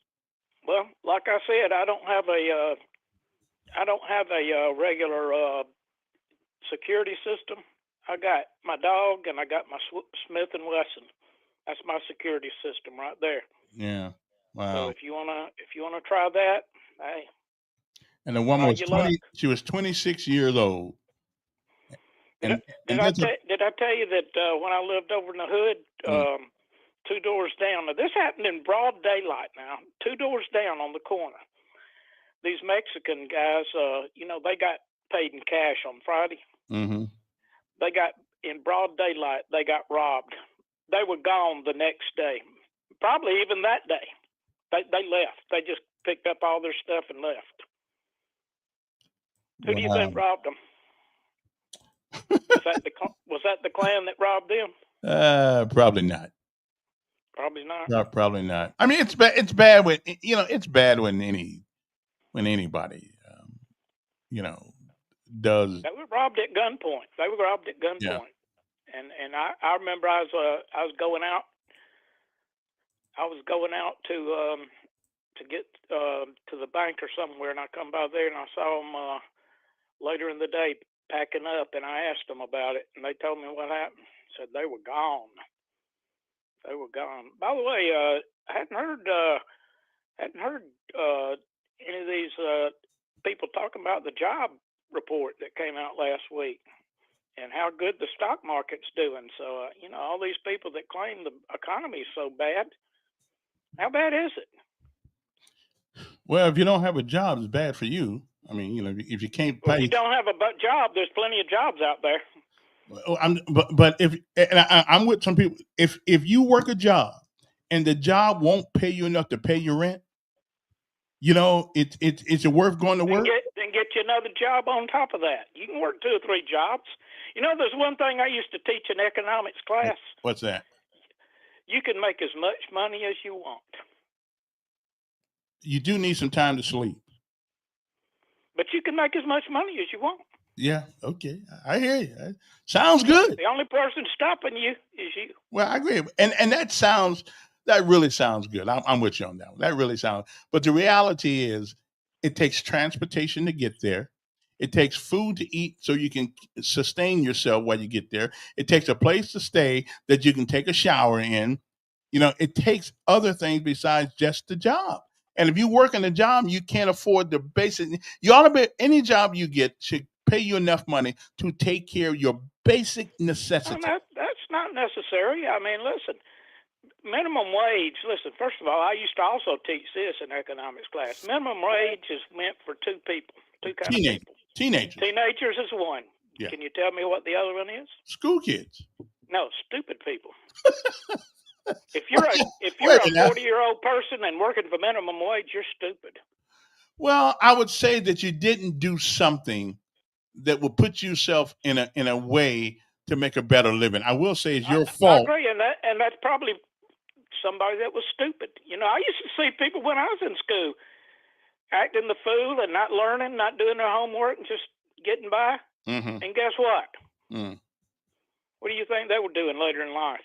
Well, like I said, I don't have a regular security system. I got my dog and I got my Smith & Wesson. That's my security system right there. Yeah. Wow. So if you wanna try that, hey. And the woman was 20. She was 26 years old. Did I tell you that when I lived over in the hood, 2 doors down? Now this happened in broad daylight. Now 2 doors down on the corner, these Mexican guys, they got paid in cash on Friday. Mm-hmm. They got in broad daylight. They got robbed. They were gone the next day, probably even that day. They left. They just picked up all their stuff and left. Who do you think robbed them? Was that the Klan that robbed them? Probably not. Probably not. No, probably not. I mean, it's bad. It's bad when it's bad when anybody does. They were robbed at gunpoint. Yeah. And I remember I was going out. I was going out to get to the bank or somewhere, and I come by there and I saw them later in the day packing up, and I asked them about it, and they told me what happened. Said they were gone. They were gone. By the way, I hadn't heard any of these people talking about the job report that came out last week and how good the stock market's doing. So, all these people that claim the economy is so bad, how bad is it? Well, if you don't have a job, it's bad for you. I mean, if you can't pay. Well, if you don't have a job, there's plenty of jobs out there. I'm with some people. If you work a job and the job won't pay you enough to pay your rent, it's worth going to work. Then get you another job on top of that. You can work 2 or 3 jobs. There's one thing I used to teach in economics class. What's that? You can make as much money as you want. you do need some time to sleep. But you can make as much money as you want. Yeah, okay. I hear you. Sounds good. The only person stopping you is you. Well, I agree. And that really sounds good. I'm with you on that one. That really sounds, but the reality is it takes transportation to get there. It takes food to eat so you can sustain yourself while you get there. It takes a place to stay that you can take a shower in. It takes other things besides just the job. And if you work in a job, you can't afford the basic. You ought to be any job you get should pay you enough money to take care of your basic necessities. That's not necessary. I mean, listen, minimum wage. Listen, first of all, I used to also teach this in economics class. Minimum wage is meant for two people, two kinds of people. Teenagers. Teenagers is one. Yeah. Can you tell me what the other one is? School kids. No, stupid people. If you're a 40-year-old person and working for minimum wage, you're stupid. Well, I would say that you didn't do something that will put yourself in a way to make a better living. I will say it's your fault. I agree, and that's probably somebody that was stupid. I used to see people when I was in school acting the fool and not learning, not doing their homework, and just getting by. Mm-hmm. And guess what? What do you think they were doing later in life?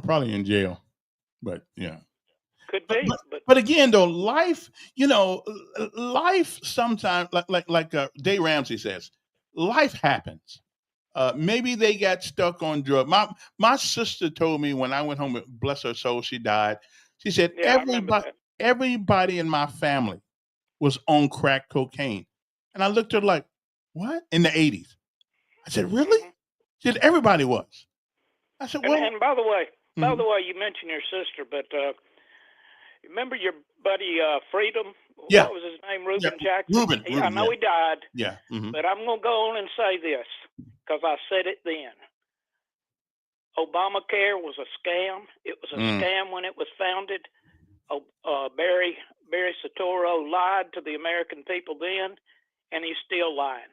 Probably in jail, but yeah. Could be. But again, though, life sometimes, like Dave Ramsey says, life happens. Maybe they got stuck on drugs. My sister told me when I went home, bless her soul, she died. She said, everybody in my family was on crack cocaine. And I looked at her like, what? In the 80s. I said, really? She said, everybody was. I said, well. And by the way, you mentioned your sister, but remember your buddy Freedom? Yeah. What was his name? Reuben Jackson? Reuben, I know he died. Yeah. Mm-hmm. But I'm going to go on and say this because I said it then. Obamacare was a scam. It was a scam when it was founded. Barry Soetoro lied to the American people then, and he's still lying.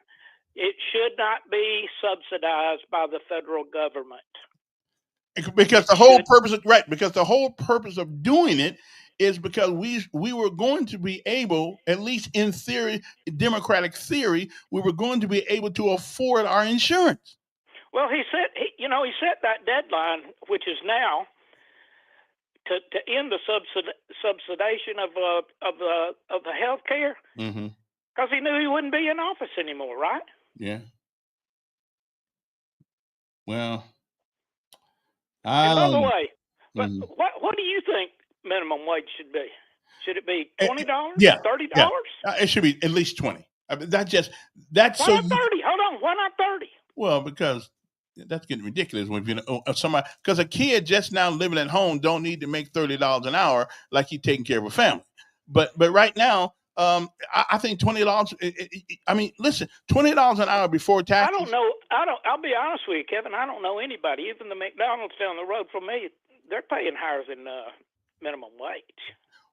It should not be subsidized by the federal government. Because the whole purpose of doing it is because we were going to be able, at least in theory, democratic theory, we were going to be able to afford our insurance. Well, he set that deadline, which is now, to end the subsidization of the health care, because he knew he wouldn't be in office anymore, right? Yeah. Well, by the way, what do you think minimum wage should be? Should it be $20? Yeah. $30? Yeah. It should be at least 20. I mean, that's why not 30? Hold on, why not 30? Well, because that's getting ridiculous when somebody, because a kid just now living at home don't need to make $30 an hour like he's taking care of a family. But right now, I think $20. I mean, listen, $20 an hour before taxes. I don't know. I'll be honest with you, Kevin. I don't know anybody. Even the McDonald's down the road from me, they're paying higher than minimum wage.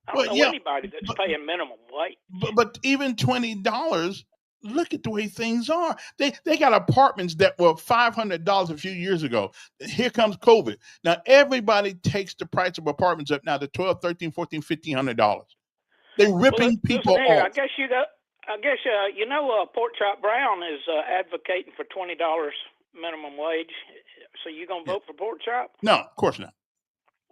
I don't know anybody that's paying minimum wage. But even $20. Look at the way things are. They got apartments that were $500 a few years ago. Here comes COVID. Now everybody takes the price of apartments up now to $1,200, $1,300, $1,400, $1,500. They're ripping people off. I guess Pork Chop Brown is advocating for $20 minimum wage. So you gonna vote for Pork Chop? No, of course not.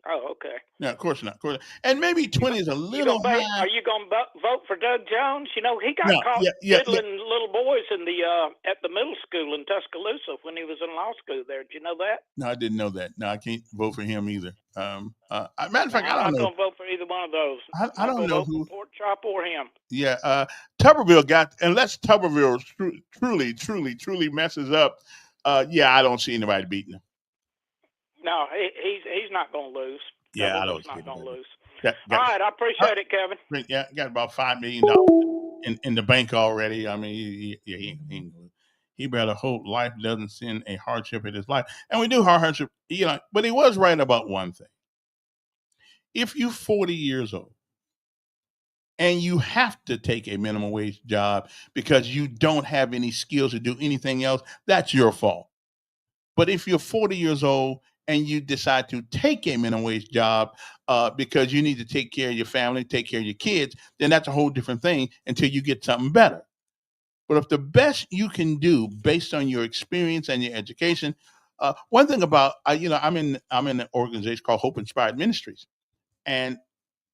Oh, okay. No, of course not. And maybe 20 is a little high. Are you going to vote for Doug Jones? He got caught fiddling little boys in at the middle school in Tuscaloosa when he was in law school there. Did you know that? No, I didn't know that. No, I can't vote for him either. Matter of fact, I don't know. I'm not going to vote for either one of those. I don't know who. Pork Chop or him. Yeah, Tuberville unless Tuberville truly messes up. I don't see anybody beating him. No, he's not going to lose. Yeah, I don't. Not going to lose. All right, I appreciate it, Kevin. Yeah, got about $5 million in the bank already. I mean, he better hope life doesn't send a hardship in his life. And we do hardship, but he was right about one thing. If you're 40 years old and you have to take a minimum wage job because you don't have any skills to do anything else, that's your fault. But if you're 40 years old and you decide to take a minimum wage job because you need to take care of your family, take care of your kids, then that's a whole different thing until you get something better. But if the best you can do based on your experience and your education, one thing about I'm in an organization called Hope Inspired Ministries, and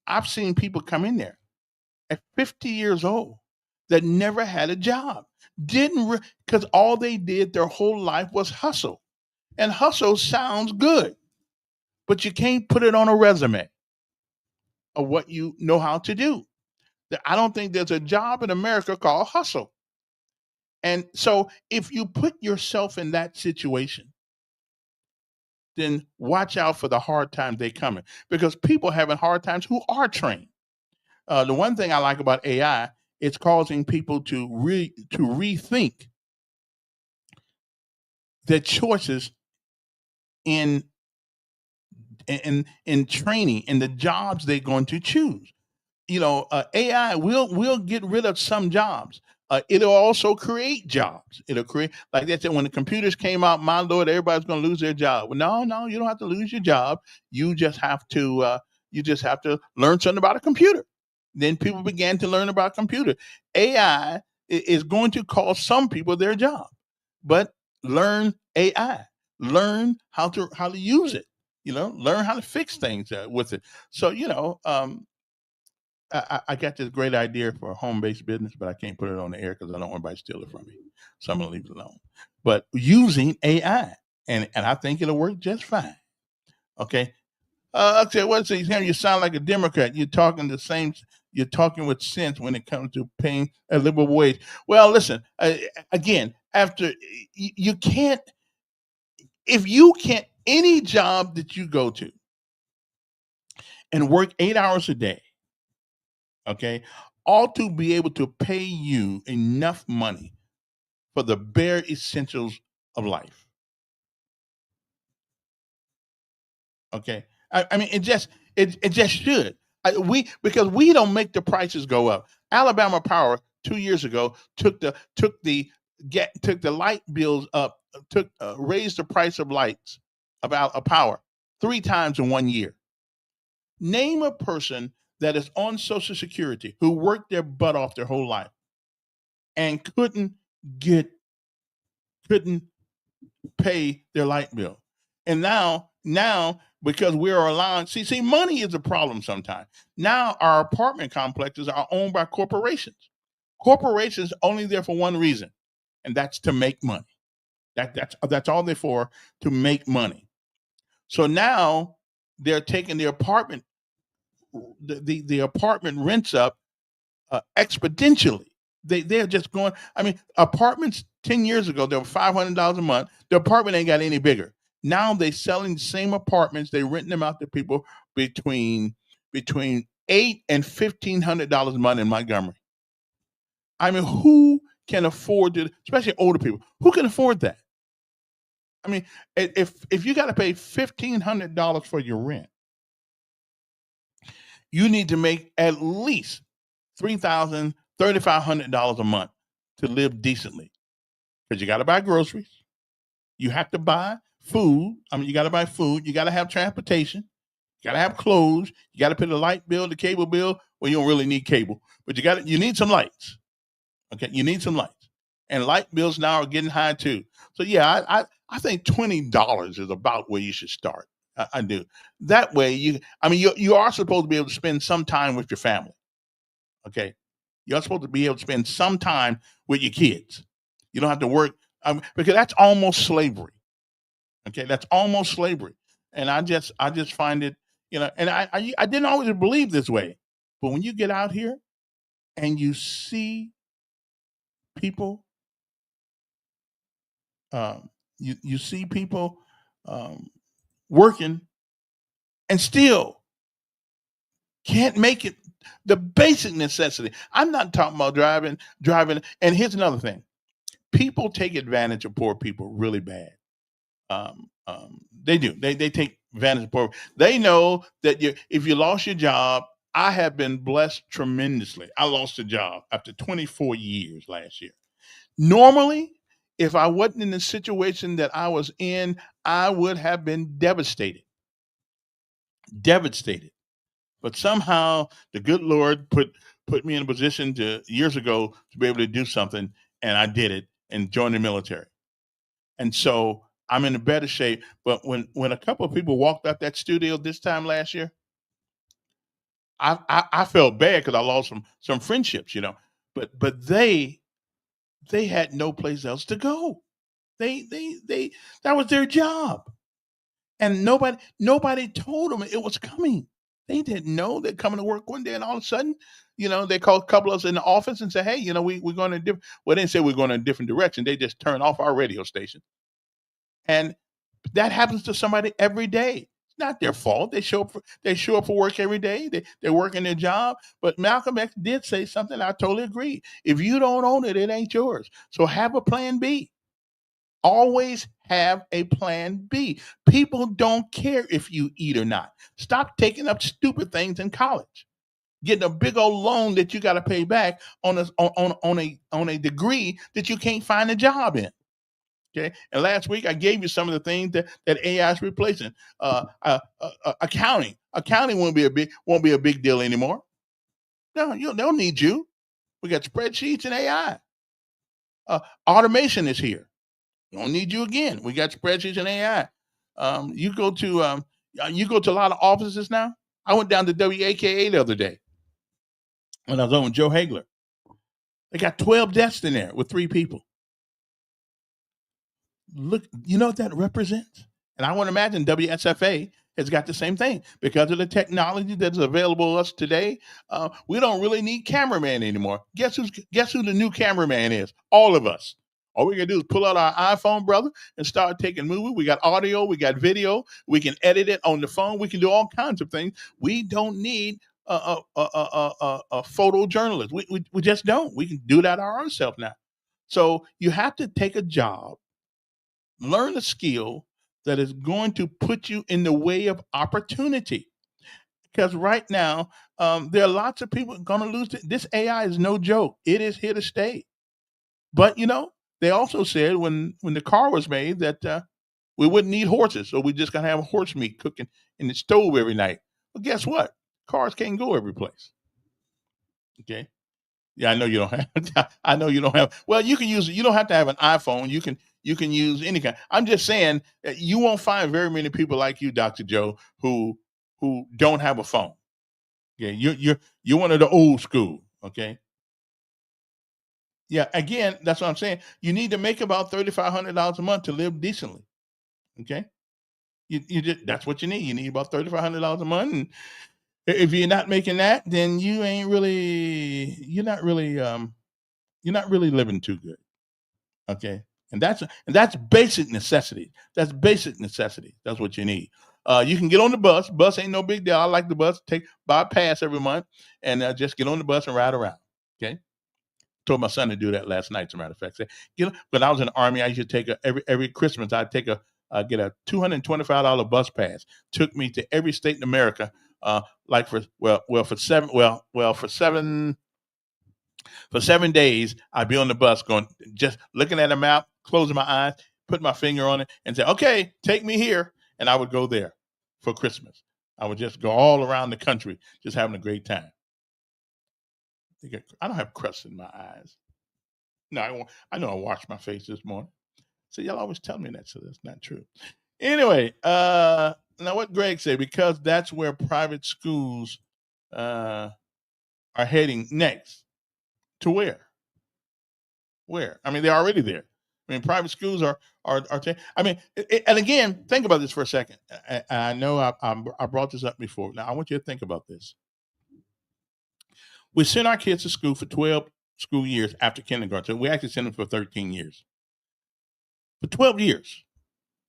I've seen people come in there at 50 years old that never had a job, didn't because all they did their whole life was hustle, and hustle sounds good, but you can't put it on a resume of what you know how to do. I don't think there's a job in America called hustle. And so if you put yourself in that situation, then watch out for the hard times they coming, because people having hard times who are trained. The one thing I like about AI, it's causing people to rethink their choices in training in the jobs they're going to choose. AI will get rid of some jobs. It'll also create jobs. It'll create, like they said, when the computers came out, my lord, everybody's going to lose their job. Well, no, you don't have to lose your job. You just have to learn something about a computer. Then people began to learn about computer. AI is going to cost some people their job, but learn AI, learn how to use it. Learn how to fix things with it. So I got this great idea for a home-based business, but I can't put it on the air because I don't want anybody to steal it from me. So I'm gonna leave it alone. But using AI, and I think it'll work just fine. Okay. Okay. What's it? You sound like a Democrat. You're talking the same. You're talking with sense when it comes to paying a livable wage. Well, listen. Again, after you can't, if you can't, any job that you go to and work 8 hours a day, okay, ought to be able to pay you enough money for the bare essentials of life. Okay, I mean, it just should. Because we don't make the prices go up. Alabama Power 2 years ago took the light bills up, raised the price of lights about a power 3 times in 1 year. Name a person that is on Social Security who worked their butt off their whole life and couldn't pay their light bill. And now because we are allowing, see, money is a problem sometimes. Now our apartment complexes are owned by corporations. Corporations only there for one reason, and that's to make money. That's all they're for, to make money. So now they're taking the apartment rents up exponentially. They're just going. I mean, apartments 10 years ago, they were $500 a month. The apartment ain't got any bigger. Now they're selling the same apartments. They're renting them out to people between $800 and $1,500 a month in Montgomery. I mean, who can afford to, especially older people, who can afford that? I mean, if you got to pay $1,500 for your rent, you need to make at least $3,000, $3,500 a month to live decently, because you got to buy groceries, you have to buy food. I mean, you got to buy food, you got to have transportation, you got to have clothes, you got to pay the light bill, the cable bill. Well, you don't really need cable, but you need some lights. Okay, you need some lights, and light bills now are getting high too. So yeah, I think $20 is about where you should start. I do. That way, you are supposed to be able to spend some time with your family. Okay, you're supposed to be able to spend some time with your kids. You don't have to work, because that's almost slavery. Okay, that's almost slavery, and I just find it, and I didn't always believe this way, but when you get out here and you see people, you see people working and still can't make it the basic necessity. I'm not talking about driving. And here's another thing: people take advantage of poor people really bad. They do. They take advantage of poor. They know that if you lost your job, I have been blessed tremendously. I lost a job after 24 years last year. Normally, if I wasn't in the situation that I was in, I would have been devastated. Devastated. But somehow the good Lord put me in a position to years ago to be able to do something, and I did it and joined the military. And so I'm in a better shape. But when a couple of people walked out that studio this time last year, I felt bad because I lost some friendships, But they had no place else to go. They that was their job. And nobody told them it was coming. They didn't know they're coming to work one day, and all of a sudden, they called a couple of us in the office and said, "Hey, we're going to different." Well, they didn't say we're going in a different direction. They just turned off our radio station, and that happens to somebody every day. It's not their fault. They show up for work every day. They're working their job. But Malcolm X did say something I totally agree. If you don't own it, it ain't yours. So have a plan B. Always have a plan B. People don't care if you eat or not. Stop taking up stupid things in college. Getting a big old loan that you got to pay back on a degree that you can't find a job in. Okay. And last week I gave you some of the things that AI is replacing. Accounting. Accounting won't be a big deal anymore. No, they'll need you. We got spreadsheets and AI. Automation is here. Don't need you again. We got spreadsheets and AI. You go to a lot of offices now. I went down to WAKA the other day when I was on with Joe Hagler. They got 12 desks in there with 3 people. Look, you know what that represents? And I want to imagine WSFA has got the same thing because of the technology that's available to us today. We don't really need cameraman anymore. Guess who the new cameraman is? All of us. All we can do is pull out our iPhone, brother, and start taking movies. We got audio, we got video. We can edit it on the phone. We can do all kinds of things. We don't need a photojournalist. We just don't. We can do that ourselves now. So you have to take a job, learn a skill that is going to put you in the way of opportunity. Because right now, there are lots of people going to lose it. This AI is no joke. It is here to stay. But they also said when the car was made that we wouldn't need horses, so we just gonna have horse meat cooking in the stove every night. Well, guess what? Cars can't go every place. Okay. Yeah, I know you don't have. I know you don't have. Well, you can use. You don't have to have an iPhone. You can use any kind. I'm just saying that you won't find very many people like you, Dr. Joe, who don't have a phone. Okay, you're one of the old school. Okay. Yeah, again, that's what I'm saying. You need to make about $3,500 a month to live decently. Okay, you just that's what you need. You need about $3,500 a month, and if you're not making that, then you're not really living too good. Okay, and that's basic necessity. That's basic necessity. That's what you need. You can get on the bus. Bus ain't no big deal. I like the bus. Buy a pass every month, and just get on the bus and ride around. Okay. Told my son to do that last night. As a matter of fact, when I was in the Army, I used to take every Christmas. I'd get a $225 bus pass. Took me to every state in America. For 7 days, I'd be on the bus going, just looking at a map, closing my eyes, put my finger on it, and say, "Okay, take me here," and I would go there for Christmas. I would just go all around the country, just having a great time. I don't have crust in my eyes. No, I know I washed my face this morning. So y'all always tell me that, so that's not true. Anyway, now what Greg said, because that's where private schools are heading next. To where? Where? I mean, they're already there. I mean, private schools are. And again, think about this for a second. I know I brought this up before. Now I want you to think about this. We send our kids to school for 12 school years after kindergarten. So we actually send them for 13 years. For 12 years,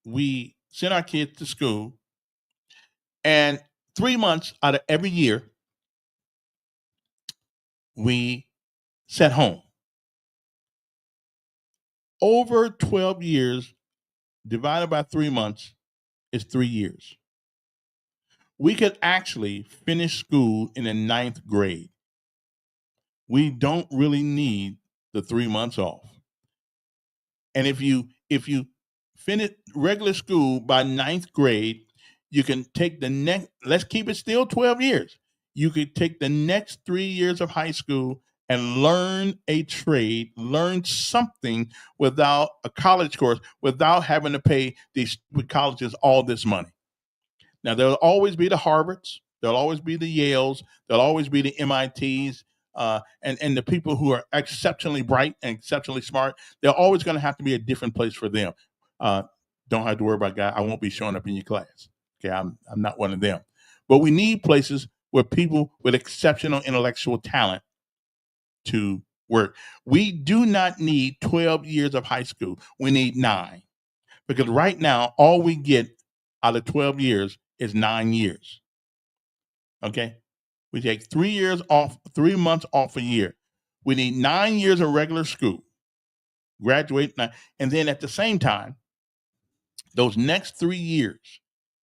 we send our kids to school, and 3 months out of every year, we sat home. Over 12 years divided by 3 months is 3 years. We could actually finish school in the 9th grade. We don't really need the 3 months off. And if you finish regular school by 9th grade, you can take the next, let's keep it still 12 years. You could take the next 3 years of high school and learn a trade, learn something without a college course, without having to pay these colleges all this money. Now, there'll always be the Harvards, there'll always be the Yales, there'll always be the MITs, and the people who are exceptionally bright and exceptionally smart. They're always going to have to be a different place for them. Don't have to worry about God. I won't be showing up in your class. Okay, I'm not one of them. But we need places where people with exceptional intellectual talent to work. We do not need 12 years of high school. We need 9. Because right now, all we get out of 12 years is 9 years. Okay? We take 3 years off, 3 months off a year. We need 9 years of regular school, graduate, and then at the same time, those next 3 years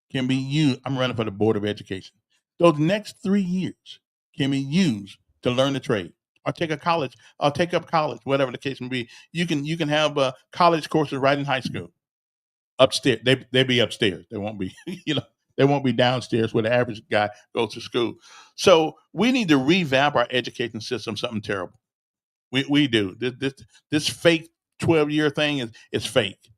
can be used. I'm running for the Board of Education. Those next 3 years can be used to learn the trade, or take a college, or take up college, whatever the case may be. You can have college courses right in high school. Upstairs, they be upstairs. They won't be, they won't be downstairs where the average guy goes to school. So we need to revamp our education system. Something terrible. We do this fake 12-year thing is fake.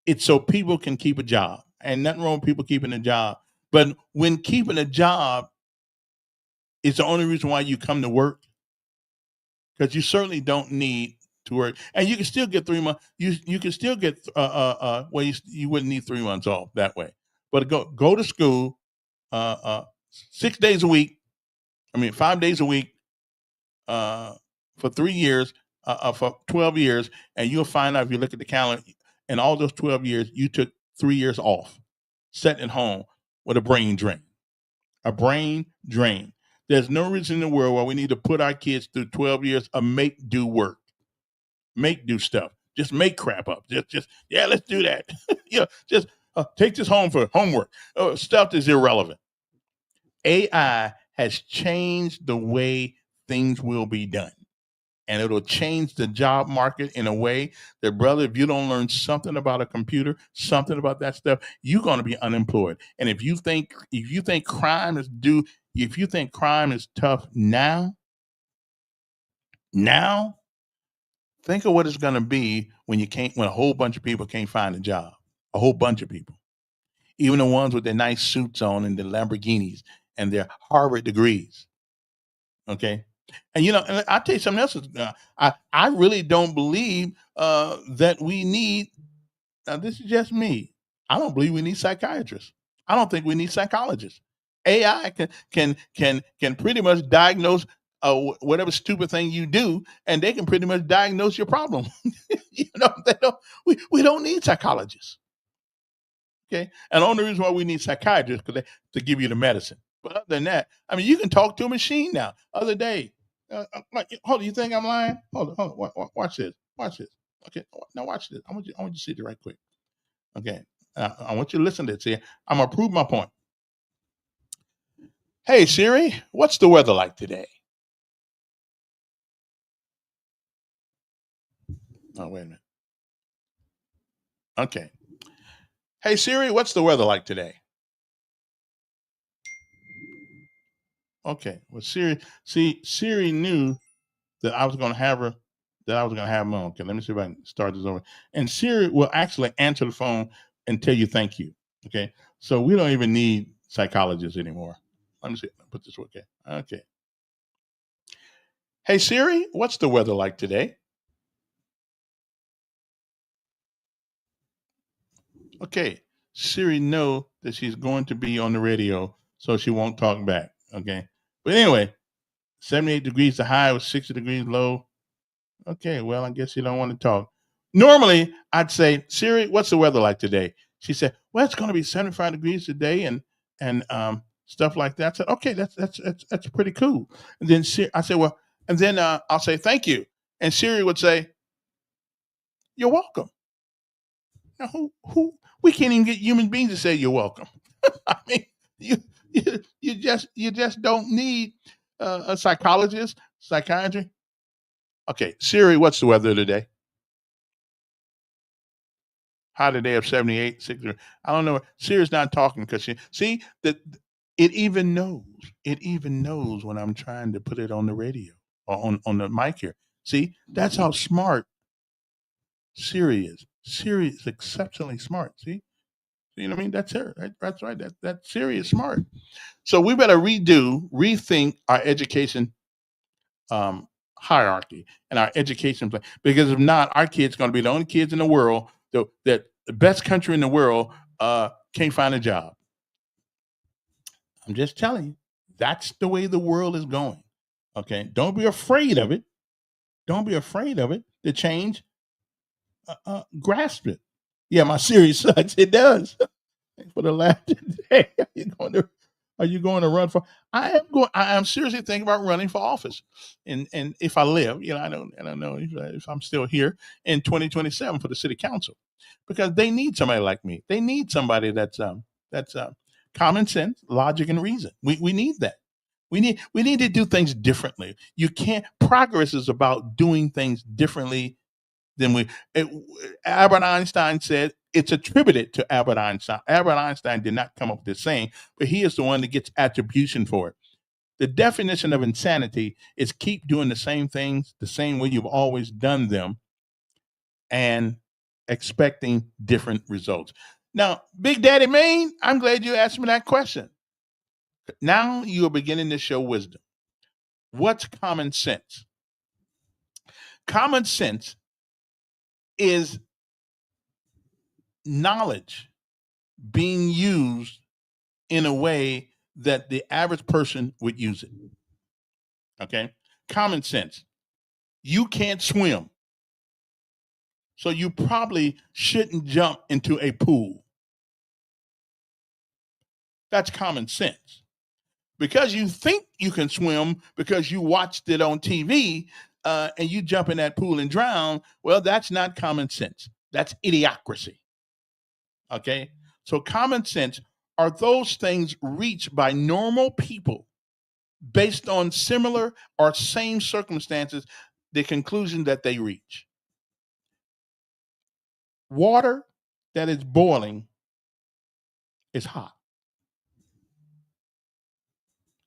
It's so people can keep a job, and nothing wrong with people keeping a job. But when keeping a job is the only reason why you come to work, because you certainly don't need to work, and you can still get 3 months. You can still get well, you wouldn't need 3 months off that way. But go to school 6 days a week. 5 days a week for 3 years, for 12 years, and you'll find out if you look at the calendar, in all those 12 years, you took 3 years off, sitting at home with a brain drain. A brain drain. There's no reason in the world why we need to put our kids through 12 years of make-do work. Make-do stuff. Just make crap up. Just let's do that. Just take this home for homework. Stuff that's irrelevant. AI has changed the way things will be done. And it'll change the job market in a way that, brother, if you don't learn something about a computer, something about that stuff, you're going to be unemployed. And if you think crime is tough now, think of what it's going to be when a whole bunch of people can't find a job. A whole bunch of people, even the ones with their nice suits on and their Lamborghinis and their Harvard degrees. Okay. And and I'll tell you something else. I really don't believe that we need. Now, this is just me. I don't believe we need psychiatrists. I don't think we need psychologists. AI can pretty much diagnose whatever stupid thing you do, and they can pretty much diagnose your problem. We don't need psychologists. Okay, and the only reason why we need psychiatrists is to give you the medicine. But other than that, you can talk to a machine now. Other day, hold on, you think I'm lying? Hold on, watch this. Okay, now watch this. I want you to see it right quick. Okay, I want you to listen to it. See, I'm gonna prove my point. Hey Siri, what's the weather like today? Oh, wait a minute. Okay. Hey Siri, what's the weather like today? Okay. Well, Siri knew that I was going to have them on. Okay, let me see if I can start this over. And Siri will actually answer the phone and tell you thank you. Okay. So we don't even need psychologists anymore. Let me see. Put this okay. Okay. Hey Siri, what's the weather like today? Okay. Siri know that she's going to be on the radio, so she won't talk back. Okay. But anyway, 78 degrees the high was 60 degrees low. Okay, well, I guess you don't want to talk. Normally, I'd say, Siri, what's the weather like today? She said, well, it's going to be 75 degrees today and stuff like that. I said, okay, that's pretty cool. And then I said, well, and then I'll say, thank you. And Siri would say, you're welcome. Now, who we can't even get human beings to say you're welcome. I mean, you just don't need a psychologist, psychiatry. Okay, Siri, what's the weather today? How did they have 78, 60? I don't know. Siri's not talking because see that it even knows. It even knows when I'm trying to put it on the radio or on the mic here. See, that's how smart Siri is. Siri is exceptionally smart. See, you know what I mean? That's her. That's right. That Siri is smart. So we better rethink our education hierarchy and our education plan. Because if not, our kids going to be the only kids in the world that the best country in the world can't find a job. I'm just telling you, that's the way the world is going. Okay, don't be afraid of it. Don't be afraid of it. The change, grasp it. Yeah, my series sucks. It does. Thanks for the laugh today. Are you going to run for? I am seriously thinking about running for office, and if I live, I don't know if I'm still here in 2027 for the city council, because they need somebody like me. They need somebody that's common sense, logic, and reason. We need that. We need to do things differently. You can't. Progress is about doing things differently than Albert Einstein said. It's attributed to Albert Einstein. Albert Einstein did not come up with this saying, but he is the one that gets attribution for it. The definition of insanity is keep doing the same things the same way you've always done them and expecting different results. Now, Big Daddy Maine, I'm glad you asked me that question. Now you are beginning to show wisdom. What's common sense? Common sense is knowledge being used in a way that the average person would use it. Okay? Common sense. You can't swim, so you probably shouldn't jump into a pool. That's common sense. Because you think you can swim because you watched it on TV and you jump in that pool and drown, well, that's not common sense. That's idiocracy. Okay? So common sense are those things reached by normal people based on similar or same circumstances, the conclusion that they reach. Water that is boiling is hot.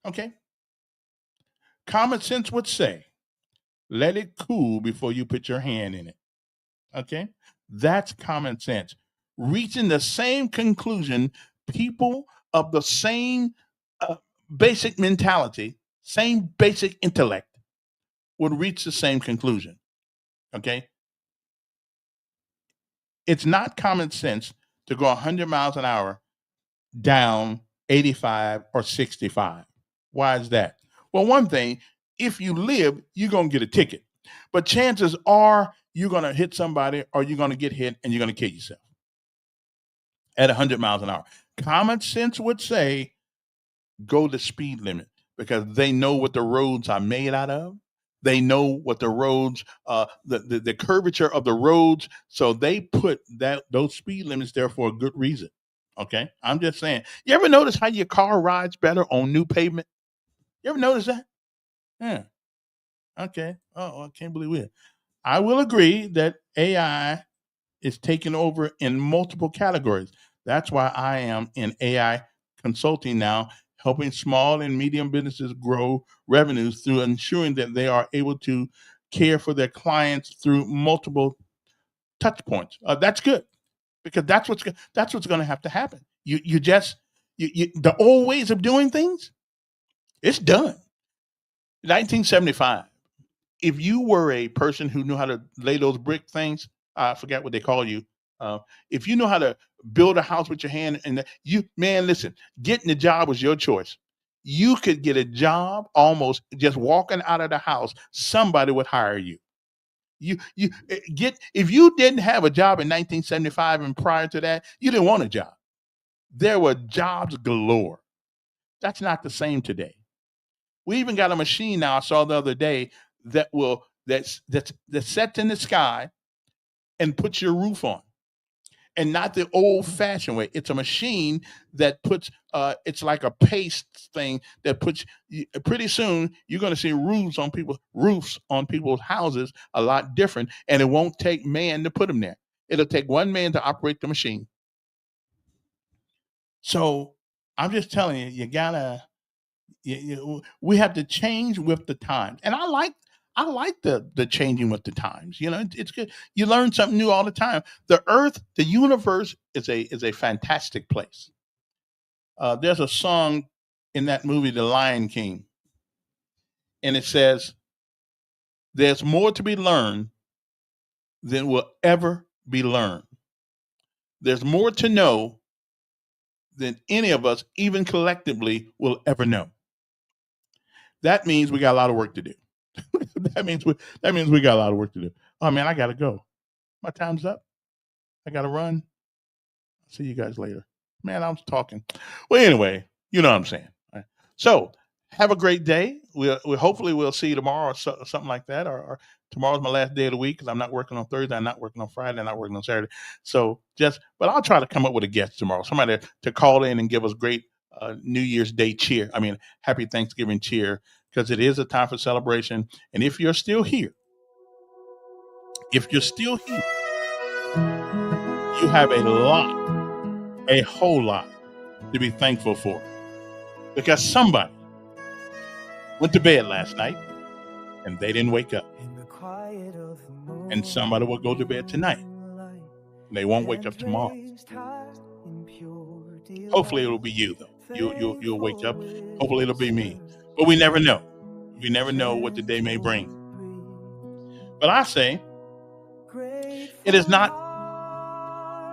Okay? Common sense would say, let it cool before you put your hand in it. Okay? That's common sense. Reaching the same conclusion, people of the same basic mentality, same basic intellect would reach the same conclusion. Okay? It's not common sense to go 100 miles an hour down 85 or 65. Why is that? Well, one thing, if you live, you're going to get a ticket. But chances are you're going to hit somebody or you're going to get hit and you're going to kill yourself at 100 miles an hour. Common sense would say go the speed limit because they know what the roads are made out of. They know what the roads, the curvature of the roads. So they put those speed limits there for a good reason. Okay? I'm just saying. You ever notice how your car rides better on new pavement? You ever notice that? Yeah. Okay. Oh, I can't believe it. I will agree that AI is taking over in multiple categories. That's why I am in AI consulting now, helping small and medium businesses grow revenues through ensuring that they are able to care for their clients through multiple touch points. That's good because that's what's going to have to happen. The old ways of doing things, it's done. 1975. If you were a person who knew how to lay those brick things, I forget what they call you. If you know how to build a house with your hand, and listen, getting a job was your choice. You could get a job almost just walking out of the house. Somebody would hire you. If you didn't have a job in 1975 and prior to that, you didn't want a job. There were jobs galore. That's not the same today. We even got a machine now I saw the other day that's set in the sky and puts your roof on. And not the old-fashioned way. It's a machine that puts it's like a paste thing that puts pretty soon you're going to see roofs on people's houses a lot different, and it won't take man to put them there. It'll take one man to operate the machine. So I'm just telling you, you gotta. We have to change with the times, and I like the changing with the times. You know, it's good. You learn something new all the time. The Earth, the universe is a fantastic place. There's a song in that movie, The Lion King, and it says, "There's more to be learned than will ever be learned. There's more to know than any of us, even collectively, will ever know." That means we got a lot of work to do. that means we got a lot of work to do. Oh man, I gotta go. My time's up. I gotta run. See you guys later. Man, I was talking. Well, anyway, you know what I'm saying. All right. So have a great day. We hopefully we'll see you tomorrow or something like that. Or tomorrow's my last day of the week because I'm not working on Thursday. I'm not working on Friday. I'm not working on Saturday. So but I'll try to come up with a guest tomorrow. Somebody to call in and give us great New Year's Day cheer. I mean, happy Thanksgiving cheer, because it is a time for celebration. And if you're still here, you have a whole lot to be thankful for, because somebody went to bed last night and they didn't wake up. And somebody will go to bed tonight and they won't wake up tomorrow. Hopefully it'll be you, though. You'll wake up. Hopefully it'll be me. But we never know. We never know what the day may bring. But I say, it is not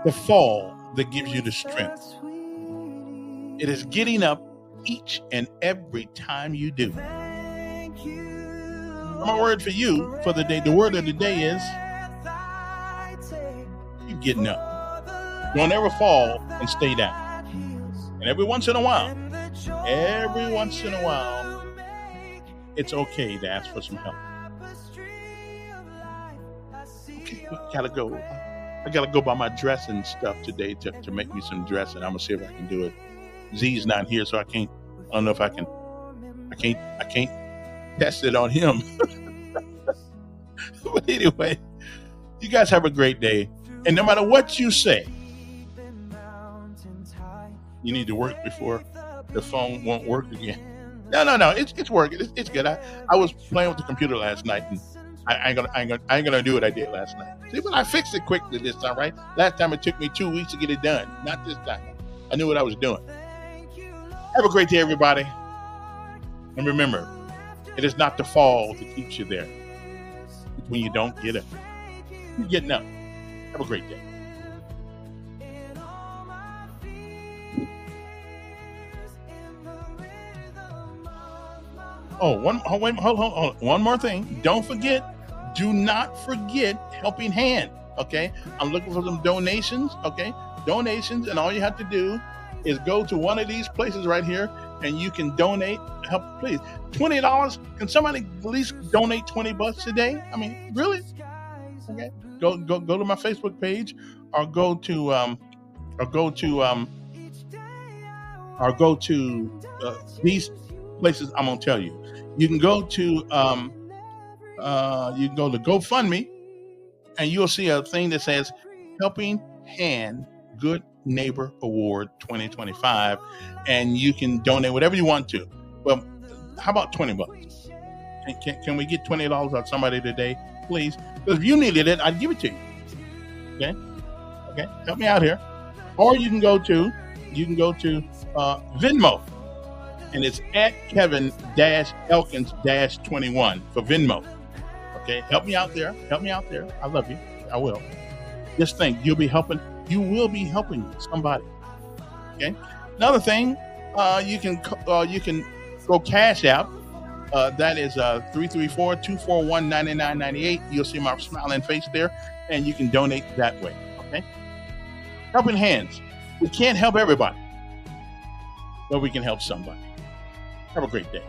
the fall that gives you the strength. It is getting up each and every time you do. My word for you for the day, the word of the day is, you're getting up. Don't ever fall and stay down. And every once in a while, it's okay to ask for some help. Okay, I gotta go. I gotta go buy my dressing stuff today to make me some dressing. I'm gonna see if I can do it. Z's not here, so I don't know if I can. I can't test it on him. But anyway, you guys have a great day. And no matter what you say, you need to work before the phone won't work again. No, it's working. It's good. I was playing with the computer last night, and I ain't gonna do what I did last night. See, but I fixed it quickly this time, right? Last time it took me 2 weeks to get it done. Not this time. I knew what I was doing. Have a great day, everybody. And remember, it is not the fall that keeps you there. It's when you don't get up. You're getting up. Have a great day. Hold on. One more thing. Do not forget Helping Hand. Okay? I'm looking for some donations. Okay? Donations, and all you have to do is go to one of these places right here, and you can donate. Help, please. $20. Can somebody at least donate $20 today? I mean, really? Okay. Go to my Facebook page, or go to these places I'm gonna tell you. You can go to GoFundMe, and you'll see a thing that says Helping Hand Good Neighbor Award 2025, and you can donate whatever you want to. Well, how about $20? Can we get $20 on somebody today, please? Because if you needed it, I'd give it to you. Okay, help me out here. Or you can go to Venmo, and it's at Kevin-Elkins-21 for Venmo. Okay, help me out there. I love you. I will. Just think, you will be helping somebody. Okay. Another thing, you can go Cash App. That is 334-241-9998. You'll see my smiling face there, and you can donate that way. Okay. Helping Hands. We can't help everybody, but we can help somebody. Have a great day.